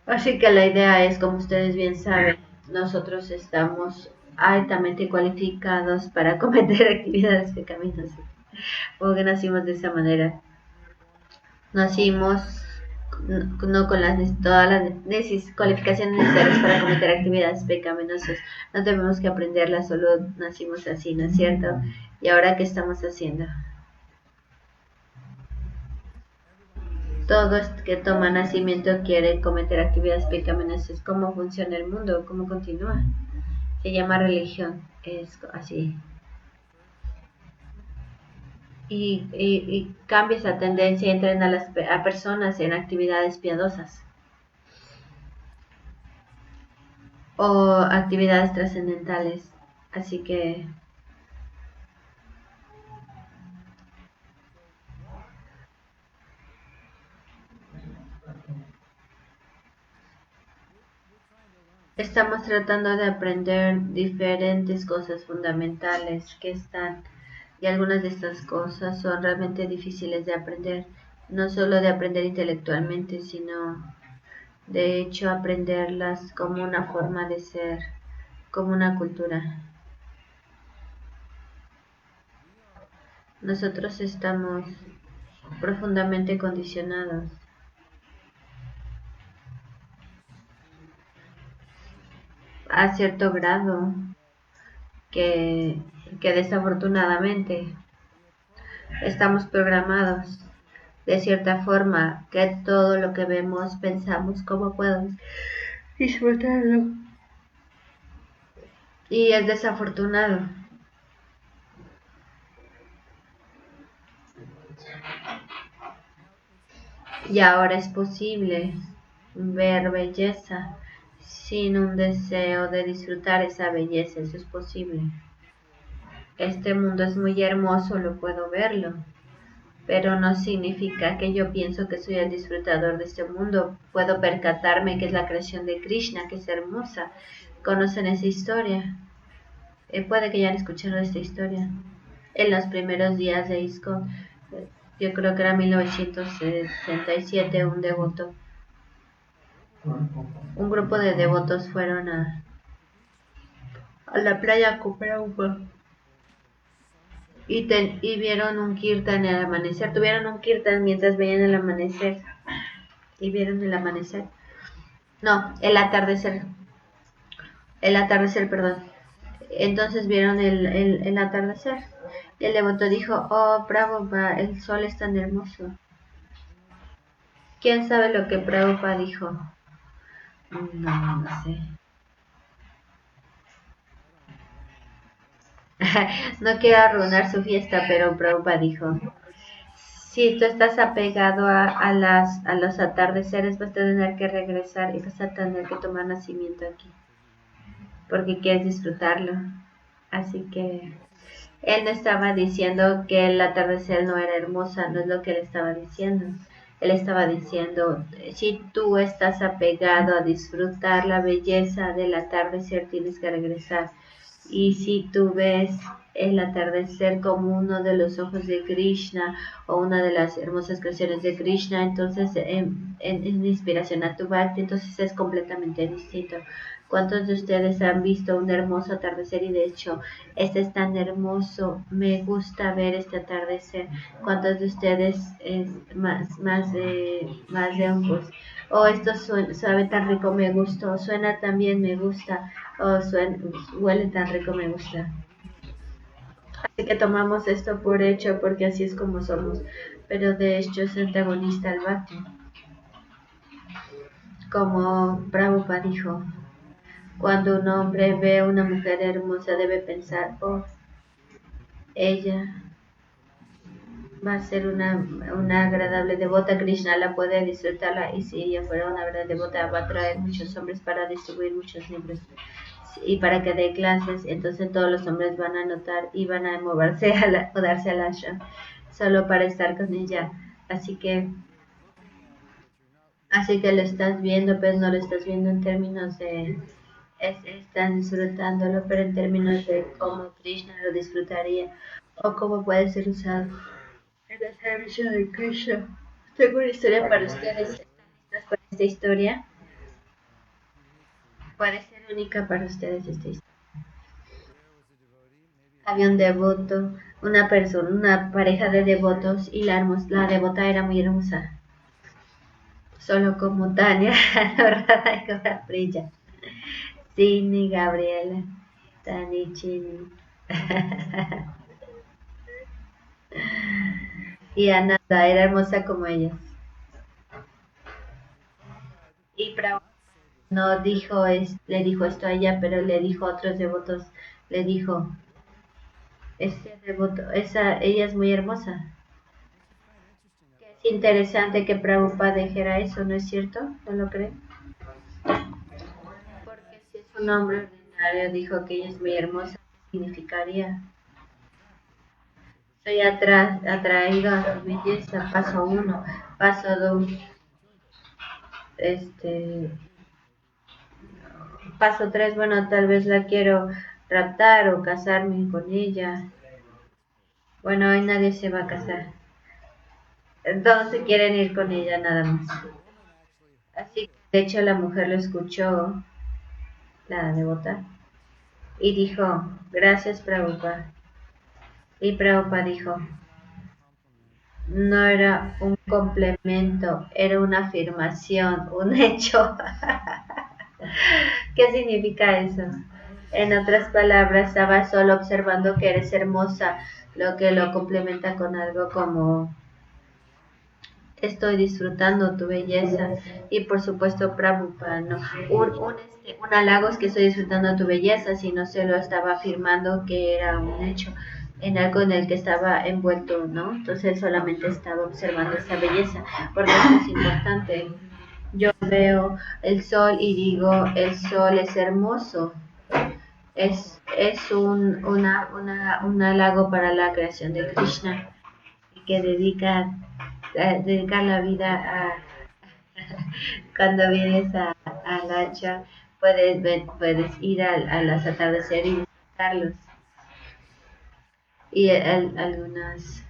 Así que la idea es, como ustedes bien saben, nosotros estamos altamente cualificados para cometer actividades pecaminosas. Porque nacimos de esa manera. Nacimos no con todas las cualificaciones necesarias para cometer actividades pecaminosas. No tenemos que aprenderlas, solo nacimos así, ¿no es cierto? ¿Y ahora qué estamos haciendo? Todo que toma nacimiento quiere cometer actividades pecaminosas. ¿Cómo funciona el mundo? ¿Cómo continúa? Se llama religión. Es así. Y cambia esa tendencia y entrena a personas en actividades piadosas o actividades trascendentales. Así que estamos tratando de aprender diferentes cosas fundamentales que están, y algunas de estas cosas son realmente difíciles de aprender. no solo de aprender intelectualmente, sino de hecho aprenderlas como una forma de ser, como una cultura. Nosotros estamos profundamente condicionados a cierto grado que desafortunadamente estamos programados de cierta forma que todo lo que vemos pensamos cómo podemos disfrutarlo. Y es desafortunado. Y ahora es posible ver belleza sin un deseo de disfrutar esa belleza. Eso es posible. Este mundo es muy hermoso, lo puedo verlo, pero no significa que yo pienso que soy el disfrutador de este mundo. Puedo percatarme que es la creación de Krishna, que es hermosa. ¿Conocen esa historia? Puede que ya han escuchado esta historia. En los primeros días de ISKCON, yo creo que era 1967, un grupo de devotos fueron a la playa con Prabhupada y vieron un kirtan al amanecer. Tuvieron un kirtan mientras veían el amanecer. Y vieron el amanecer. No, el atardecer. El atardecer, perdón. Entonces vieron el atardecer. Y el devoto dijo, oh Prabhupada, el sol es tan hermoso. ¿Quién sabe lo que Prabhupada dijo? No sé. No quiero arruinar su fiesta, pero Prabhupada dijo, si tú estás apegado a los atardeceres, vas a tener que regresar y vas a tener que tomar nacimiento aquí, porque quieres disfrutarlo. Así que él no estaba diciendo que el atardecer no era hermosa, no es lo que él estaba diciendo. Él estaba diciendo, si tú estás apegado a disfrutar la belleza del atardecer, tienes que regresar. Y si tú ves el atardecer como uno de los ojos de Krishna o una de las hermosas creaciones de Krishna, entonces en inspiración a tu bhakti, entonces es completamente distinto. ¿Cuántos de ustedes han visto un hermoso atardecer y de hecho este es tan hermoso, me gusta ver este atardecer? ¿Cuántos de ustedes es más de ojos? Oh, esto sabe tan rico, me gustó, suena tan bien, me gusta, oh, huele tan rico, me gusta. Así que tomamos esto por hecho porque así es como somos, pero de hecho es antagonista al bhakti. Como Prabhupada dijo, cuando un hombre ve a una mujer hermosa debe pensar, oh, ella va a ser una agradable devota, Krishna la puede disfrutarla, y si ella fuera una verdadera devota va a traer muchos hombres para distribuir muchos libros y para que dé clases, entonces todos los hombres van a notar y van a moverse o darse al ashram solo para estar con ella. Así que lo estás viendo, pero no lo estás viendo en términos de están disfrutándolo, pero en términos de cómo Krishna lo disfrutaría o cómo puede ser usado en el servicio de Krishna. Tengo una historia para ustedes. ¿Están listas para esta historia? Puede ser única para ustedes esta historia. Había un devoto, una pareja de devotos y la devota era muy hermosa. Solo como Tania, Radha y Gora Priya. Sidney, Gabriela, Tani, Chini. Y Ananda era hermosa como ellas. Y Prabhupada no dijo, le dijo esto a ella, pero le dijo a otros devotos, le dijo, ese devoto, ella es muy hermosa. Es interesante que Prabhupada dijera eso, ¿no es cierto? ¿No lo creen? Porque si es un hombre ordinario dijo que ella es muy hermosa, ¿qué significaría? Soy atraído a su belleza, paso 1, paso 2, paso 3, bueno, tal vez la quiero raptar o casarme con ella. Bueno, hoy nadie se va a casar. todos se quieren ir con ella nada más. Así que, de hecho, la mujer lo escuchó, la devota, y dijo, gracias Prabhupada. Y Prabhupada dijo, no era un complemento, era una afirmación, un hecho. ¿Qué significa eso? En otras palabras, estaba solo observando que eres hermosa, lo que lo complementa con algo como estoy disfrutando tu belleza. Y por supuesto, Prabhupada, ¿no? Un halago es que estoy disfrutando tu belleza, sino se lo estaba afirmando que era un hecho en algo en el que estaba envuelto, ¿no? Entonces él solamente estaba observando esa belleza, porque eso es importante. Yo veo el sol y digo, el sol es hermoso. Es un halago para la creación de Krishna y que dedica la vida a cuando vienes a Lancha puedes ir a los atardeceres y disfrutarlos y algunas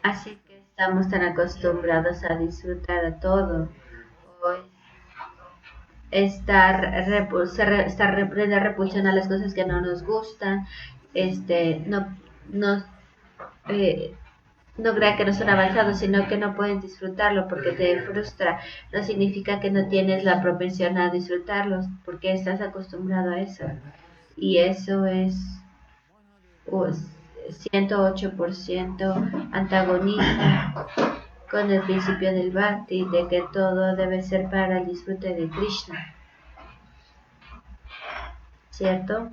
así que estamos tan acostumbrados a disfrutar de todo hoy repulsión a las cosas que no nos gustan no no eh, no crea que no son avanzados, sino que no puedes disfrutarlo porque te frustra. No significa que no tienes la propensión a disfrutarlos, porque estás acostumbrado a eso. Y eso es 108% antagonista con el principio del Bhakti, de que todo debe ser para el disfrute de Krishna. ¿Cierto?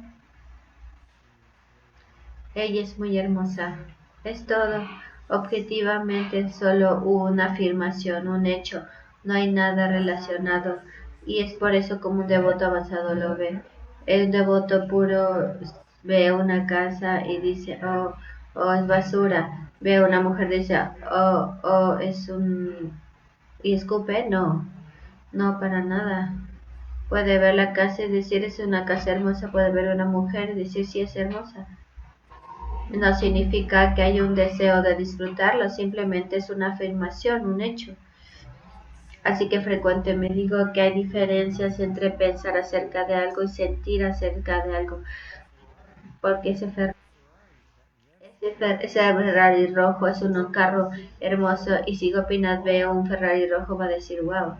Ella es muy hermosa. Es todo. Objetivamente solo una afirmación, un hecho. No hay nada relacionado. Y es por eso como un devoto avanzado lo ve. El devoto puro ve una casa y dice, oh, oh, es basura. Ve una mujer y dice, oh, oh, es un... ¿Y escupe? No, no para nada. Puede ver la casa y decir, es una casa hermosa. Puede ver una mujer y decir, sí, es hermosa. No significa que haya un deseo de disfrutarlo, simplemente es una afirmación, un hecho. Así que frecuentemente digo que hay diferencias entre pensar acerca de algo y sentir acerca de algo. Porque ese Ferrari rojo es un carro hermoso y si Gopinath ve un Ferrari rojo va a decir wow.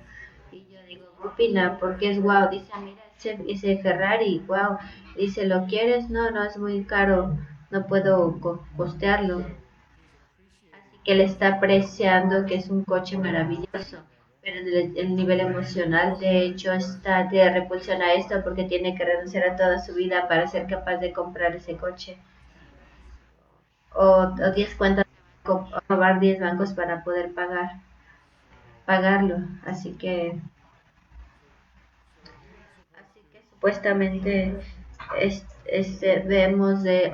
Y yo digo, Gopinath, ¿por qué es wow? Dice, mira ese Ferrari, wow. Dice, ¿lo quieres? No, no, es muy caro, no puedo costearlo. Así que él está apreciando que es un coche maravilloso, pero el nivel emocional de hecho está de repulsión a esto porque tiene que renunciar a toda su vida para ser capaz de comprar ese coche. O 10 cuentas, o robar 10 bancos para poder pagarlo. Así que supuestamente debemos de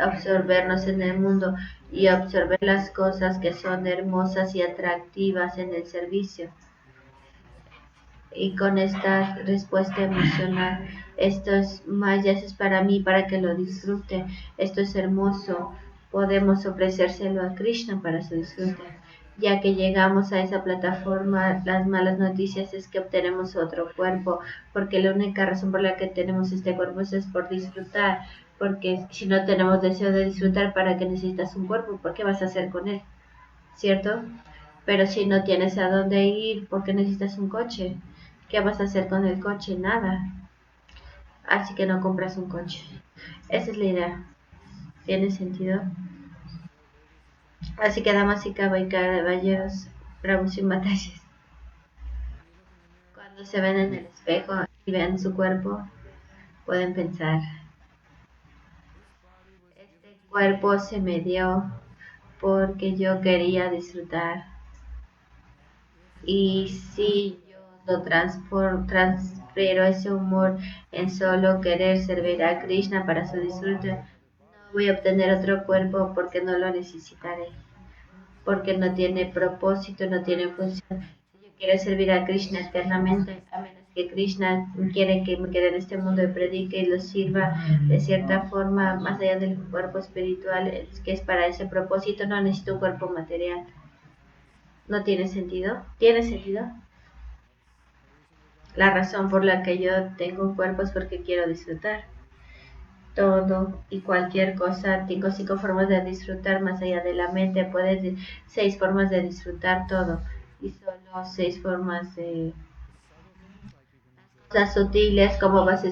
absorbernos en el mundo y absorber las cosas que son hermosas y atractivas en el servicio. Y con esta respuesta emocional, esto es más, ya es para mí, para que lo disfrute, esto es hermoso, podemos ofrecérselo a Krishna para su disfrute. Ya que llegamos a esa plataforma, las malas noticias es que obtenemos otro cuerpo, porque la única razón por la que tenemos este cuerpo es por disfrutar, porque si no tenemos deseo de disfrutar, ¿para qué necesitas un cuerpo? ¿Por qué vas a hacer con él? ¿Cierto? Pero si no tienes a dónde ir, ¿por qué necesitas un coche? ¿Qué vas a hacer con el coche? Nada. Así que no compras un coche. Esa es la idea. ¿Tiene sentido? Así que damas y caballeros, bravos y batallas. Cuando se ven en el espejo y ven su cuerpo, pueden pensar, este cuerpo se me dio porque yo quería disfrutar. Y si yo lo transfiero ese humor en solo querer servir a Krishna para su disfrute, no voy a obtener otro cuerpo porque no lo necesitaré, porque no tiene propósito, no tiene función. Si yo quiero servir a Krishna eternamente, a menos que Krishna quiere que me quede en este mundo y predique y lo sirva de cierta forma más allá del cuerpo espiritual, que es para ese propósito, no necesito un cuerpo material. ¿No tiene sentido? ¿Tiene sentido? La razón por la que yo tengo un cuerpo es porque quiero disfrutar todo y cualquier cosa. Tengo 5 formas de disfrutar más allá de la mente. Puedes 6 formas de disfrutar todo y solo 6 formas de cosas sutiles, como vas a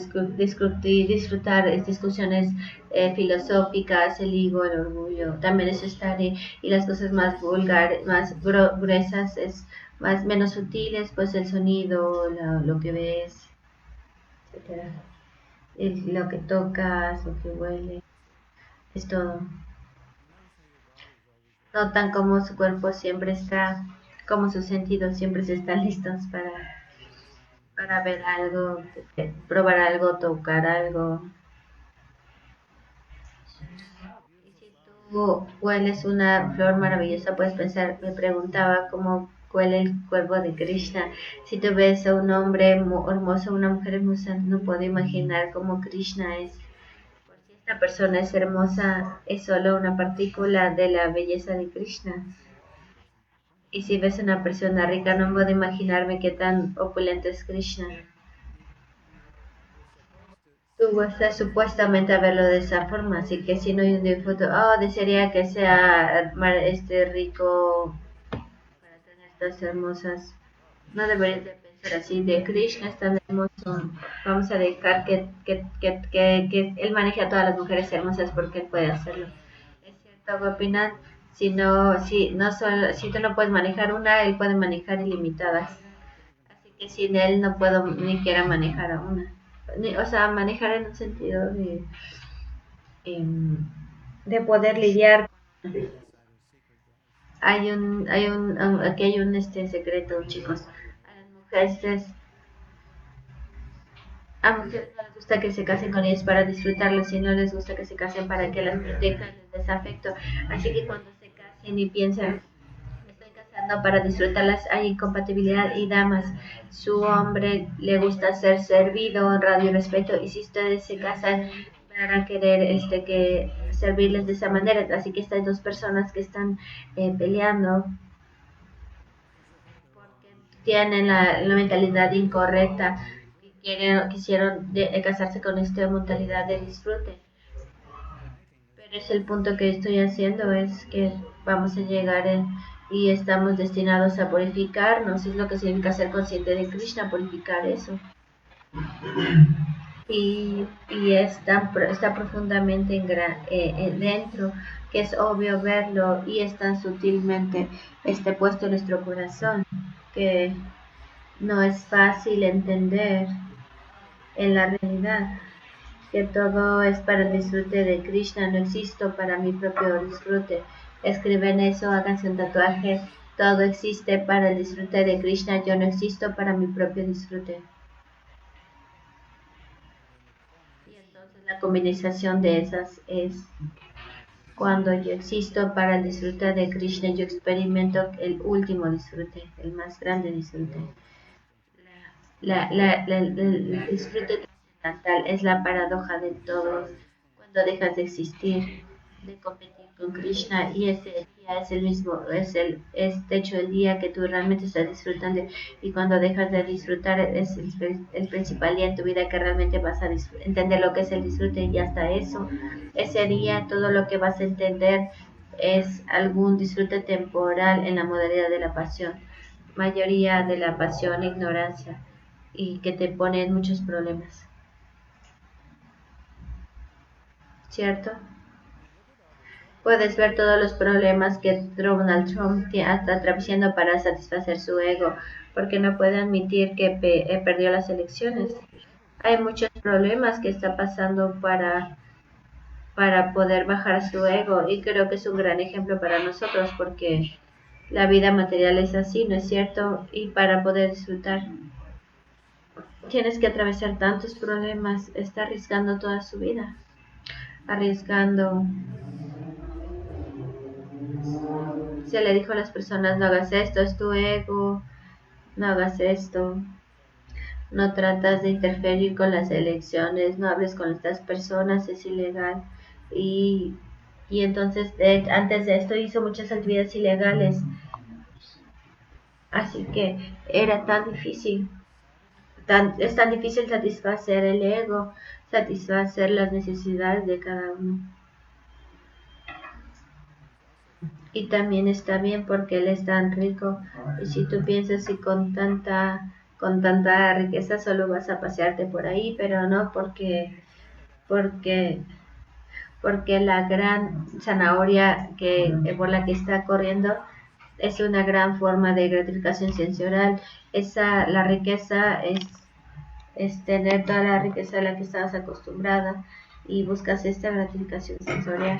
disfrutar discusiones filosóficas, el ego, el orgullo, también eso está ahí, y las cosas más vulgares, más gruesas, es más menos sutiles, pues el sonido, lo que ves, etcétera, lo que tocas, lo que huele, es todo. Notan cómo su cuerpo siempre está, como sus sentidos siempre están listos para ver algo, probar algo, tocar algo. Y si tú hueles una flor maravillosa, puedes pensar, me preguntaba cómo huele el cuerpo de Krishna. Si tú ves a un hombre hermoso, una mujer hermosa, no puedo imaginar cómo Krishna es. Por si esta persona es hermosa, es solo una partícula de la belleza de Krishna. Y si ves a una persona rica, no puedo imaginarme qué tan opulento es Krishna. Tú vas supuestamente a verlo de esa forma, así que si no hay un difunto, desearía que sea rico para tener estas hermosas. No deberías de pensar así, de Krishna es tan hermoso, vamos a dejar que él maneje a todas las mujeres hermosas porque él puede hacerlo. Es cierto, Gopinath, si tú no puedes manejar una, él puede manejar ilimitadas. Así que sin él no puedo ni siquiera manejar a una. O sea, manejar en un sentido em, de poder lidiar. Aquí hay un secreto, chicos. A las mujeres no les gusta que se casen con ellas para disfrutarlas, sino les gusta que se casen para que las protejan, les des afecto. Así que cuando se casen y piensan, me estoy casando para disfrutarlas, hay incompatibilidad y damas. Su hombre le gusta ser servido, honrado y respeto, y si ustedes se casan, van a querer que servirles de esa manera. Así que estas 2 personas que están peleando porque tienen la mentalidad incorrecta, quisieron casarse con esta mentalidad de disfrute. Pero es el punto que estoy haciendo, es que vamos a llegar y estamos destinados a purificarnos, es lo que significa ser consciente de Krishna, purificar eso. Y está profundamente dentro, que es obvio verlo y es tan sutilmente puesto en nuestro corazón, que no es fácil entender en la realidad que todo es para el disfrute de Krishna, no existo para mi propio disfrute. Escriben eso, háganse un tatuaje, todo existe para el disfrute de Krishna, yo no existo para mi propio disfrute. Y entonces la combinación de esas es cuando yo existo para el disfrute de Krishna, yo experimento el último disfrute, el más grande disfrute. El disfrute trascendental es la paradoja de todos cuando dejas de existir, de competir con Krishna, y ese día es el mismo, es de hecho el día que tú realmente estás disfrutando, y cuando dejas de disfrutar es el principal día en tu vida que realmente vas a entender lo que es el disfrute, y hasta eso, ese día todo lo que vas a entender es algún disfrute temporal en la modalidad de la pasión, mayoría de la pasión, ignorancia, y que te pone en muchos problemas, ¿cierto? Puedes ver todos los problemas que Donald Trump está atravesando para satisfacer su ego, porque no puede admitir que perdió las elecciones. Hay muchos problemas que está pasando para poder bajar su ego, y creo que es un gran ejemplo para nosotros, porque la vida material es así, ¿no es cierto? Y para poder disfrutar tienes que atravesar tantos problemas, está arriesgando toda su vida, arriesgando. Se le dijo a las personas, no hagas esto, es tu ego, no hagas esto, no tratas de interferir con las elecciones, no hables con estas personas, es ilegal. Y entonces antes de esto hizo muchas actividades ilegales, así que era tan difícil. Es tan difícil satisfacer el ego, satisfacer las necesidades de cada uno. Y también está bien porque él es tan rico. Y si tú piensas que con tanta riqueza solo vas a pasearte por ahí, pero no, porque la gran zanahoria por la que está corriendo es una gran forma de gratificación sensorial. La riqueza es tener toda la riqueza a la que estabas acostumbrada y buscas esta gratificación sensorial.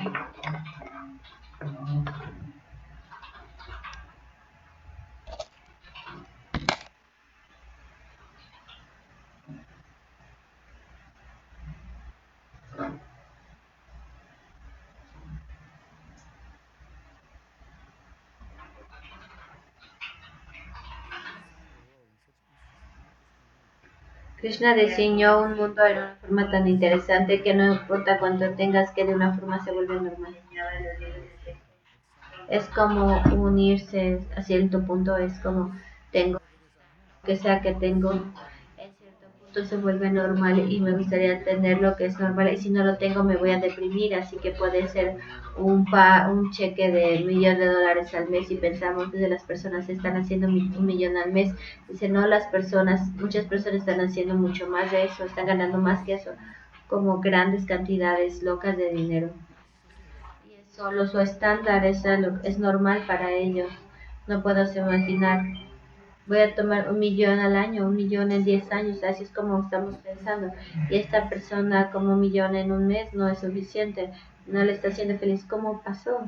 Krishna diseñó un mundo de una forma tan interesante que no importa cuánto tengas, que de una forma se vuelve normal. Es como unirse a cierto punto, es como tengo, que sea que tengo, en cierto punto se vuelve normal y me gustaría tener lo que es normal y si no lo tengo me voy a deprimir, así que puede ser un cheque de $1,000,000 al mes y pensamos que las personas están haciendo $1,000,000 al mes. Dice, no, muchas personas están haciendo mucho más de eso, están ganando más que eso, como grandes cantidades locas de dinero. Y es solo su estándar, es normal para ellos. No puedo imaginar, voy a tomar 1,000,000 al año, 1,000,000 en 10 años, así es como estamos pensando. Y esta persona como 1,000,000 en un mes no es suficiente, no le está haciendo feliz. ¿Cómo pasó?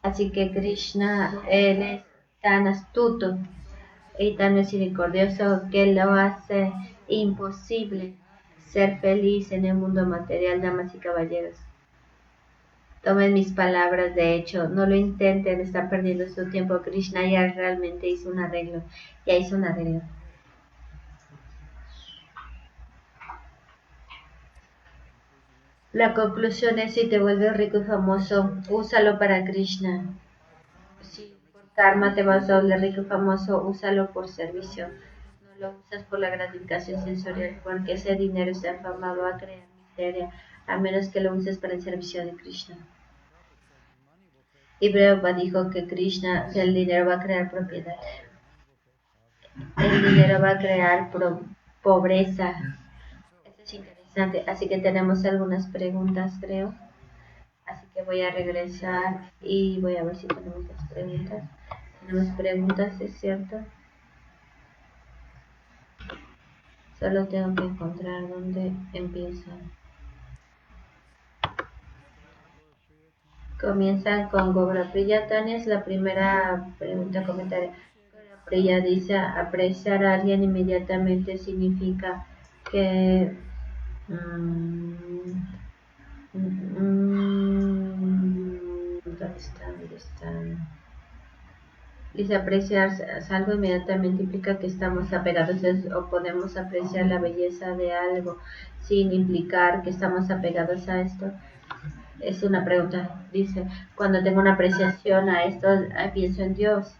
Así que Krishna, él es tan astuto y tan misericordioso que lo hace imposible ser feliz en el mundo material, damas y caballeros. Tomen mis palabras, de hecho, no lo intenten, están perdiendo su tiempo. Krishna ya realmente hizo un arreglo, La conclusión es, si te vuelves rico y famoso, úsalo para Krishna. Si por karma te vas a volver rico y famoso, úsalo por servicio. No lo usas por la gratificación sensorial, porque ese dinero, esa fama va a crear miseria, a menos que lo uses para el servicio de Krishna. Y Prabhupada dijo que el dinero va a crear propiedad. El dinero va a crear pobreza. Eso es interesante. Así que tenemos algunas preguntas, creo. Así que voy a regresar y voy a ver si tenemos las preguntas. Tenemos preguntas, ¿es cierto? Solo tengo que encontrar dónde empieza. Comienzan con Gobra Priya. Tania es la primera pregunta, comentario. Gobra Priya dice, apreciar a alguien inmediatamente significa que ¿dónde está? Dice, apreciar algo inmediatamente implica que estamos apegados o podemos apreciar la belleza de algo sin implicar que estamos apegados a esto. Es una pregunta. Dice, cuando tengo una apreciación a esto, pienso en Dios.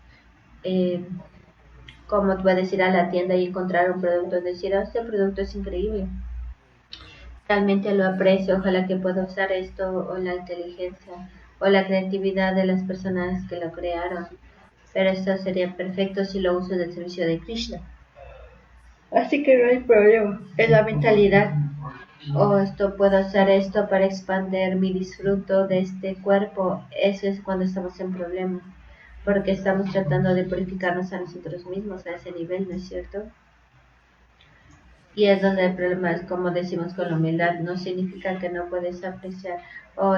¿Cómo puedes ir a la tienda y encontrar un producto y decir, este producto es increíble? Realmente lo aprecio, ojalá que pueda usar esto, o la inteligencia o la creatividad de las personas que lo crearon, pero esto sería perfecto si lo uso del servicio de Krishna, así que no hay problema, es la mentalidad. Esto puedo hacer esto para expandir mi disfruto de este cuerpo. Eso es cuando estamos en problemas, porque estamos tratando de purificarnos a nosotros mismos a ese nivel, ¿no es cierto? Y es donde el problema es, como decimos con la humildad, no significa que no puedes apreciar,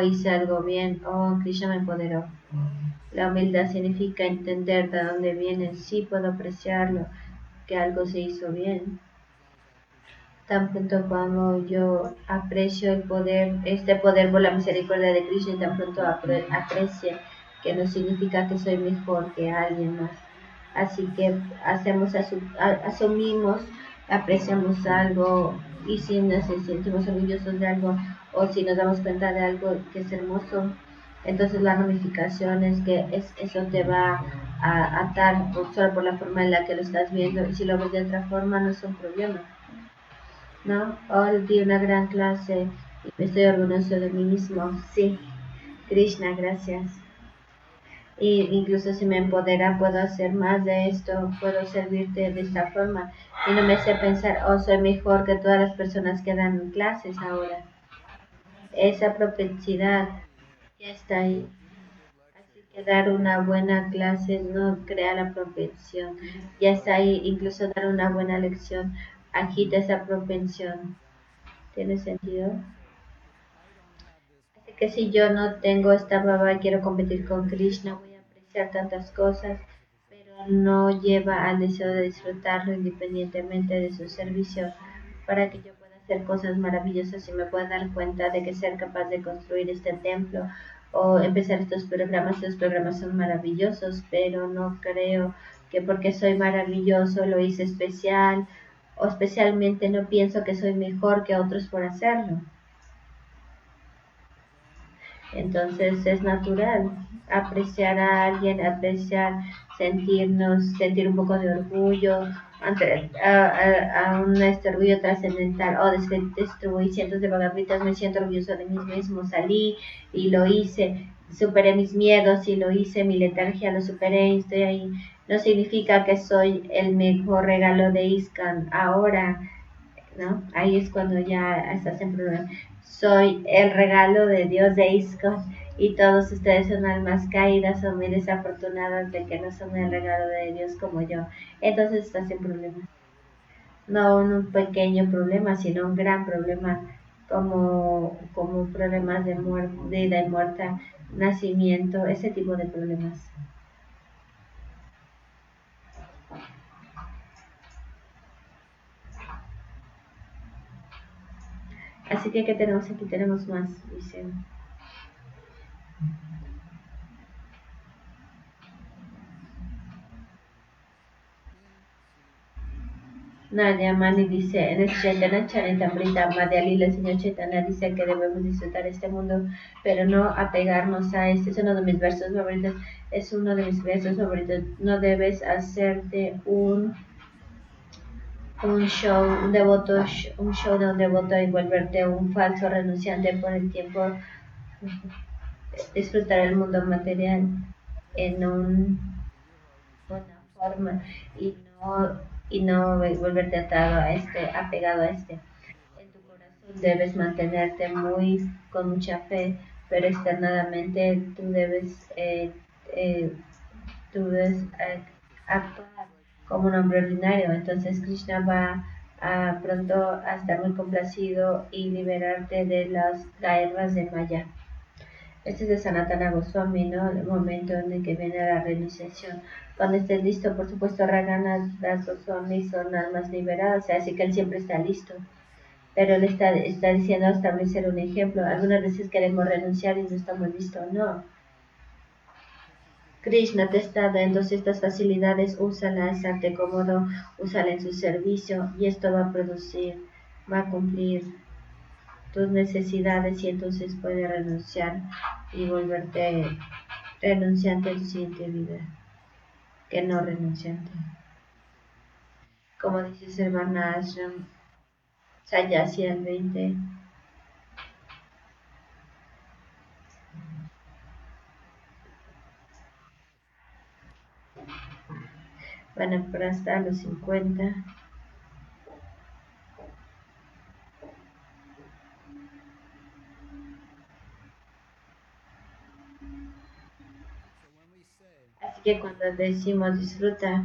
hice algo bien, Krishna me empoderó. La humildad significa entender de dónde viene, sí puedo apreciarlo, que algo se hizo bien. Tan pronto como yo aprecio el poder, este poder por la misericordia de Krishna, y tan pronto aprecie, que no significa que soy mejor que alguien más. Así que asumimos, apreciamos algo y si nos sentimos orgullosos de algo o si nos damos cuenta de algo que es hermoso, entonces la ramificación es que eso te va a atar solo por la forma en la que lo estás viendo y si lo ves de otra forma no es un problema, ¿no? Hoy di una gran clase y me estoy orgulloso de mí mismo. Sí, Krishna, gracias. Y incluso si me empodera puedo hacer más de esto, puedo servirte de esta forma y no me hace pensar, oh, soy mejor que todas las personas que dan clases ahora. Esa propensidad ya está ahí. Así que dar una buena clase no crea la propensión, ya está ahí. Incluso dar una buena lección agita esa propensión. ¿Tiene sentido? Así que si yo no tengo esta baba y quiero competir con Krishna, voy a apreciar tantas cosas, pero no lleva al deseo de disfrutarlo independientemente de su servicio, para que yo pueda hacer cosas maravillosas y me pueda dar cuenta de que ser capaz de construir este templo o empezar estos programas son maravillosos, pero no creo que porque soy maravilloso lo hice especial o especialmente no pienso que soy mejor que otros por hacerlo. Entonces es natural apreciar a alguien, sentir un poco de orgullo, a un orgullo trascendental. Oh, destruí cientos de vagabritas, me siento orgulloso de mí mismo, salí y lo hice, superé mis miedos y lo hice, mi letargia lo superé y estoy ahí. No significa que soy el mejor regalo de ISKCON ahora, ¿no? Ahí es cuando ya estás en problema. Soy el regalo de Dios de ISKCON y todos ustedes son almas caídas, son muy desafortunadas de que no son el regalo de Dios como yo. Entonces estás en problema. No un pequeño problema, sino un gran problema, como problemas de muerte, vida y muerte, nacimiento, ese tipo de problemas. Así que, ¿qué tenemos aquí? Tenemos más, dice. Nadia Mani dice, en el Chaitanya Charitamrita, Madhya Lila, el señor Chaitanya dice que debemos disfrutar este mundo, pero no apegarnos a este. Es uno de mis versos favoritos. Es uno de mis versos favoritos. No debes hacerte un show, un show de un devoto y volverte un falso renunciante por el tiempo. Disfrutar el mundo material en una forma y no volverte apegado a este. En tu corazón debes mantenerte con mucha fe, pero externamente tú debes actuar como un hombre ordinario. Entonces Krishna va pronto a estar muy complacido y liberarte de las caervas de Maya. Este es de Sanatana Goswami, ¿no? El momento en el que viene la realización. Cuando estés listo, por supuesto, Ragana Das Goswami son almas liberadas, así que él siempre está listo. Pero él está diciendo establecer un ejemplo. Algunas veces queremos renunciar y no estamos listos, no. Krishna te está dando estas facilidades, úsala, estarte cómodo, úsala en su servicio y esto va a cumplir tus necesidades y entonces puedes renunciar y volverte renunciante en tu siguiente vida, que no renunciante. Como dice Sarvana Ashram, Sanyasi 20. Vanaprastha a los 50. Así que cuando decimos disfruta,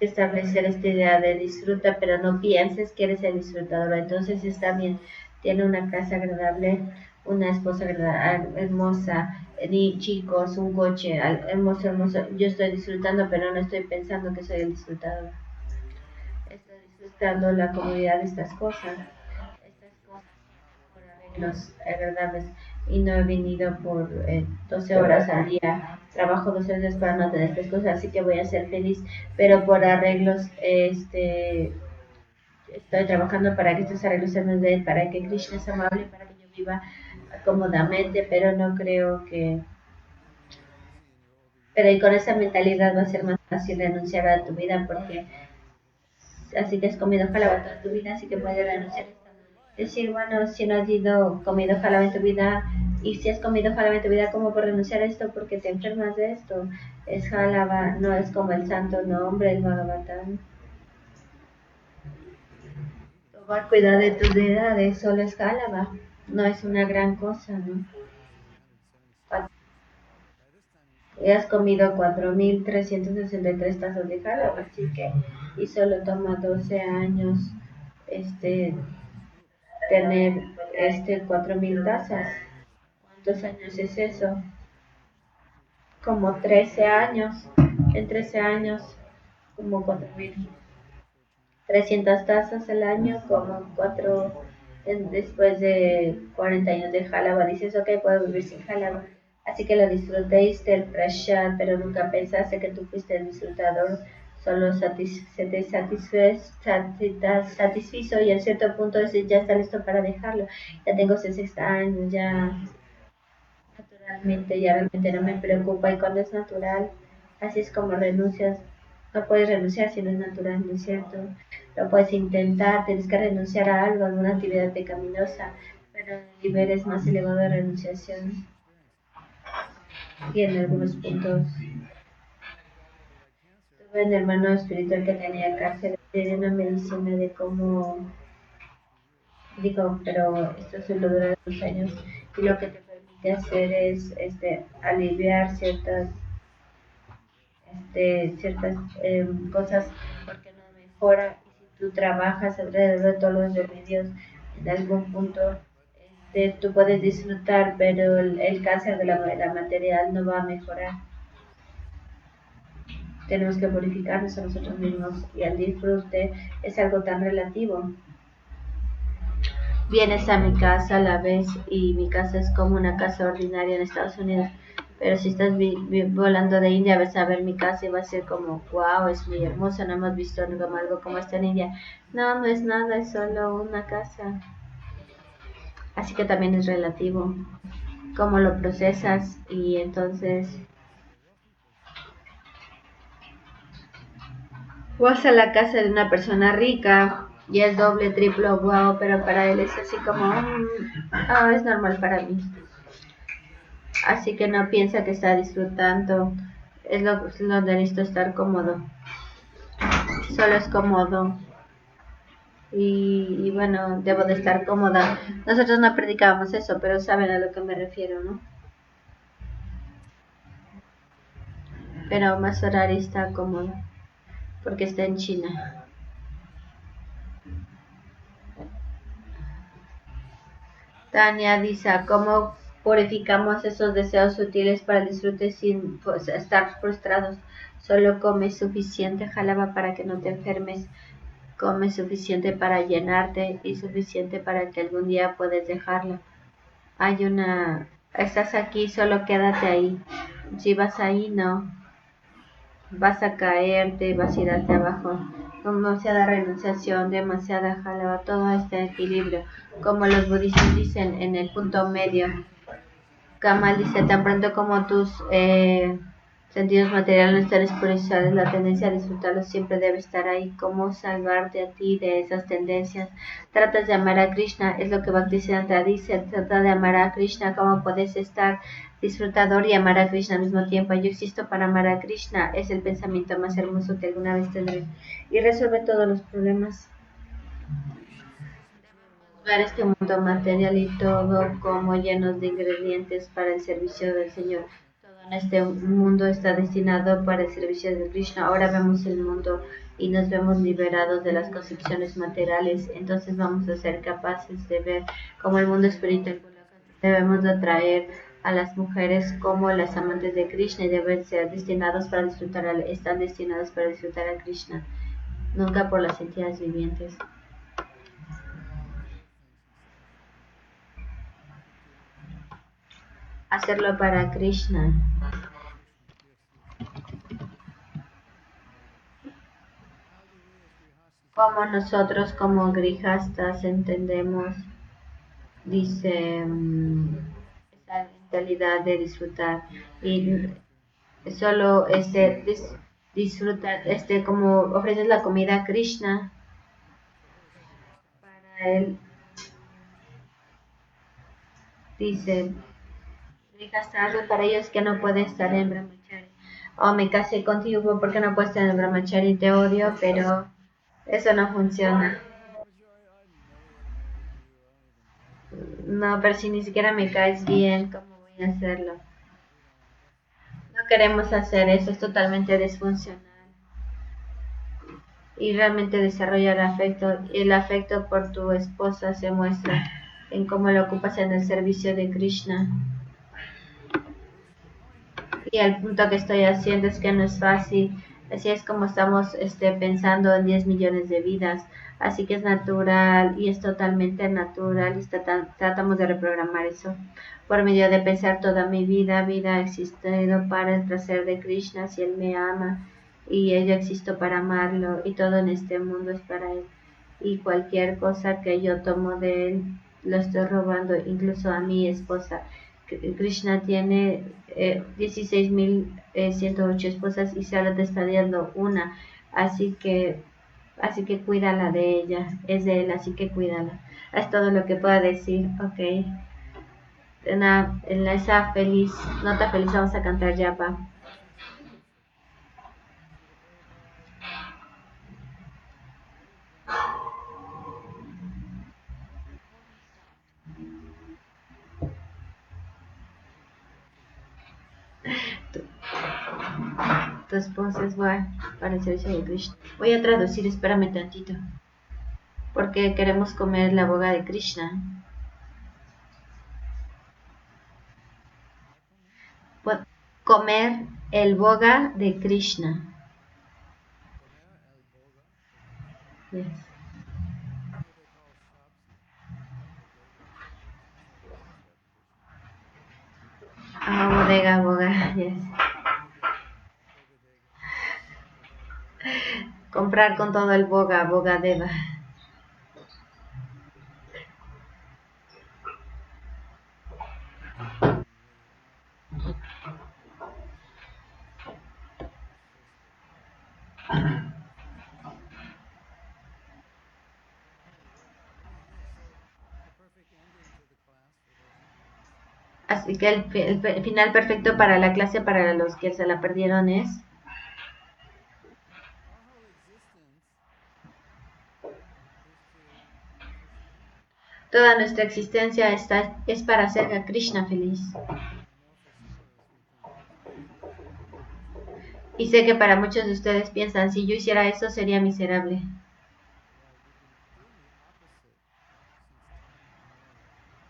establecer esta idea de disfruta, pero no pienses que eres el disfrutador. Entonces está bien, tiene una casa agradable, una esposa hermosa, ni chicos, un coche hermoso, hermoso. Yo estoy disfrutando, pero no estoy pensando que soy el disfrutador. Estoy disfrutando la comodidad de estas cosas son por arreglos agradables. y no he venido por 12 horas al día. Trabajo 2 veces para no tener estas cosas, así que voy a ser feliz. Pero por arreglos, estoy trabajando para que estos arreglos se me den, para que Krishna es amable, para que yo viva cómodamente, pero no creo que... Pero y con esa mentalidad va a ser más fácil renunciar a tu vida, porque así que has comido jalaba toda tu vida, así que puedes renunciar. Decir, bueno, si no has comido jalaba en tu vida, y si has comido jalaba en tu vida, ¿cómo por renunciar a esto? Porque te enfermas de esto. Es jalaba, no es como el santo nombre, el Bhagavatam. Tomar cuidado de tus deidades, solo es jalaba, no es una gran cosa, ¿no? Y has comido 4.363 tazas de jalaba, así que, y solo toma 12 años, tener, 4.000 tazas. ¿Cuántos años es eso? Como 13 años. En 13 años, como 4.300 tazas al año, como 4, después de 40 años de jalaba, dices, ok, puedo vivir sin jalaba. Así que lo disfrutaste el prashad, pero nunca pensaste que tú fuiste el disfrutador. Solo se te satisfizo y en cierto punto ya está listo para dejarlo. Ya tengo 60 años, ya naturalmente, ya realmente no me preocupa, y cuando es natural, así es como renuncias. No puedes renunciar si no es natural, ¿no es cierto? Lo puedes intentar, tienes que renunciar a algo, a alguna actividad pecaminosa, pero el nivel es más elevado de renunciación. Y en algunos puntos tuve un hermano espiritual que tenía cáncer, tenía una medicina de cómo, digo, pero esto solo dura 2 años, y lo que te permite hacer es aliviar ciertas cosas, porque no mejora. Y si tú trabajas alrededor de todos los remedios, en algún punto tú puedes disfrutar, pero el cáncer de la material no va a mejorar. Tenemos que purificarnos a nosotros mismos, y el disfrute es algo tan relativo. Vienes a mi casa, la ves, y mi casa es como una casa ordinaria en Estados Unidos. Pero si estás volando de India, vas a ver mi casa y va a ser como, wow, es muy hermosa, no hemos visto algo como está en India. No, no es nada, es solo una casa. Así que también es relativo cómo lo procesas. Y entonces vas a la casa de una persona rica y es doble, triple, wow, pero para él es así como, es normal para mí. Así que no piensa que está disfrutando, es donde necesito estar cómodo. Solo es cómodo. Y bueno, debo de estar cómoda. Nosotros no predicábamos eso, pero saben a lo que me refiero, ¿no? Pero Masorari está cómodo porque está en China. Tania dice, ¿cómo purificamos esos deseos sutiles para el disfrute sin estar frustrados? Solo come suficiente jalaba para que no te enfermes. Come suficiente para llenarte y suficiente para que algún día puedas dejarlo. Estás aquí, solo quédate ahí. Si vas ahí, no. Vas a caerte, vas a ir hacia abajo. Demasiada renunciación, demasiada jalaba, todo este equilibrio. Como los budistas dicen, en el punto medio. Kamal dice, tan pronto como tus sentidos materiales no están espirituales, la tendencia a disfrutarlos siempre debe estar ahí. ¿Cómo salvarte a ti de esas tendencias? Tratas de amar a Krishna, es lo que Bhaktisiddhanta dice, trata de amar a Krishna. ¿Cómo puedes estar disfrutador y amar a Krishna al mismo tiempo? Yo existo para amar a Krishna, es el pensamiento más hermoso que alguna vez tendré, y resuelve todos los problemas. Ver este mundo material y todo como llenos de ingredientes para el servicio del Señor. Todo en este mundo está destinado para el servicio de Krishna. Ahora vemos el mundo y nos vemos liberados de las concepciones materiales. Entonces vamos a ser capaces de ver cómo el mundo espiritual. Debemos de atraer a las mujeres como las amantes de Krishna, y deben ser destinados para están destinados para disfrutar a Krishna, nunca por las entidades vivientes. hacerlo para Krishna. Como nosotros como grihastas entendemos, dice, esa mentalidad de disfrutar y solo disfrutar, como ofreces la comida a Krishna para él, dice, grihastas para ellos que no pueden estar en brahmachari. Oh, me casé contigo porque no puedes estar en brahmachari, te odio, pero eso no funciona. No, pero si ni siquiera me caes bien, ¿cómo voy a hacerlo? No queremos hacer eso, es totalmente disfuncional. Y realmente desarrollar afecto. Y el afecto por tu esposa se muestra en cómo lo ocupas en el servicio de Krishna. Y el punto que estoy haciendo es que no es fácil. Así es como estamos pensando en 10 millones de vidas. Así que es natural y es totalmente natural. Tratamos de reprogramar eso. Por medio de pensar toda mi vida ha existido para el placer de Krishna si Él me ama. Y yo existo para amarlo. Y todo en este mundo es para Él. Y cualquier cosa que yo tomo de Él, lo estoy robando, incluso a mi esposa. Krishna tiene 16.108 esposas y solo te está dando una, así que cuídala de ella, es de él, así que cuídala. Es todo lo que puedo decir, ok. En esa feliz, nota feliz vamos a cantar Yapa. Tu esposa es buena para el servicio de Krishna. Voy a traducir, espérame tantito. Porque queremos comer la boga de Krishna. Comer el boga de Krishna. Yes. Bodega, boga, yes. Comprar con todo el boga, bogadeva. Así que el final perfecto para la clase, para los que se la perdieron, es toda nuestra existencia es para hacer a Krishna feliz. Y sé que para muchos de ustedes piensan, si yo hiciera eso sería miserable.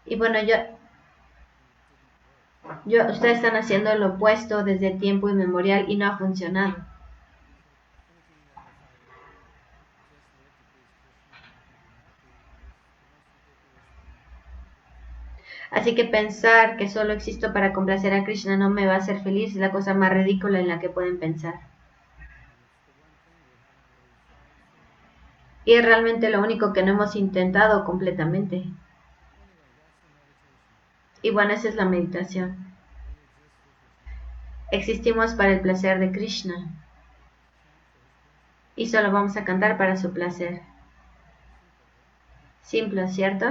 Y bueno, ustedes están haciendo lo opuesto desde tiempo inmemorial y no ha funcionado. Así que pensar que solo existo para complacer a Krishna no me va a hacer feliz es la cosa más ridícula en la que pueden pensar. Y es realmente lo único que no hemos intentado completamente. Y bueno, esa es la meditación. Existimos para el placer de Krishna. Y solo vamos a cantar para su placer. Simple, ¿cierto?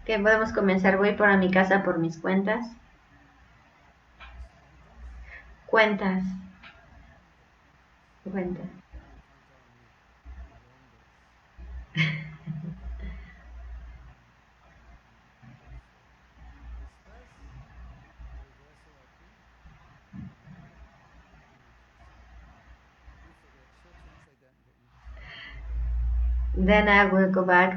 Que podemos comenzar. Voy para mi casa por mis cuentas. Cuentas. Then I will go back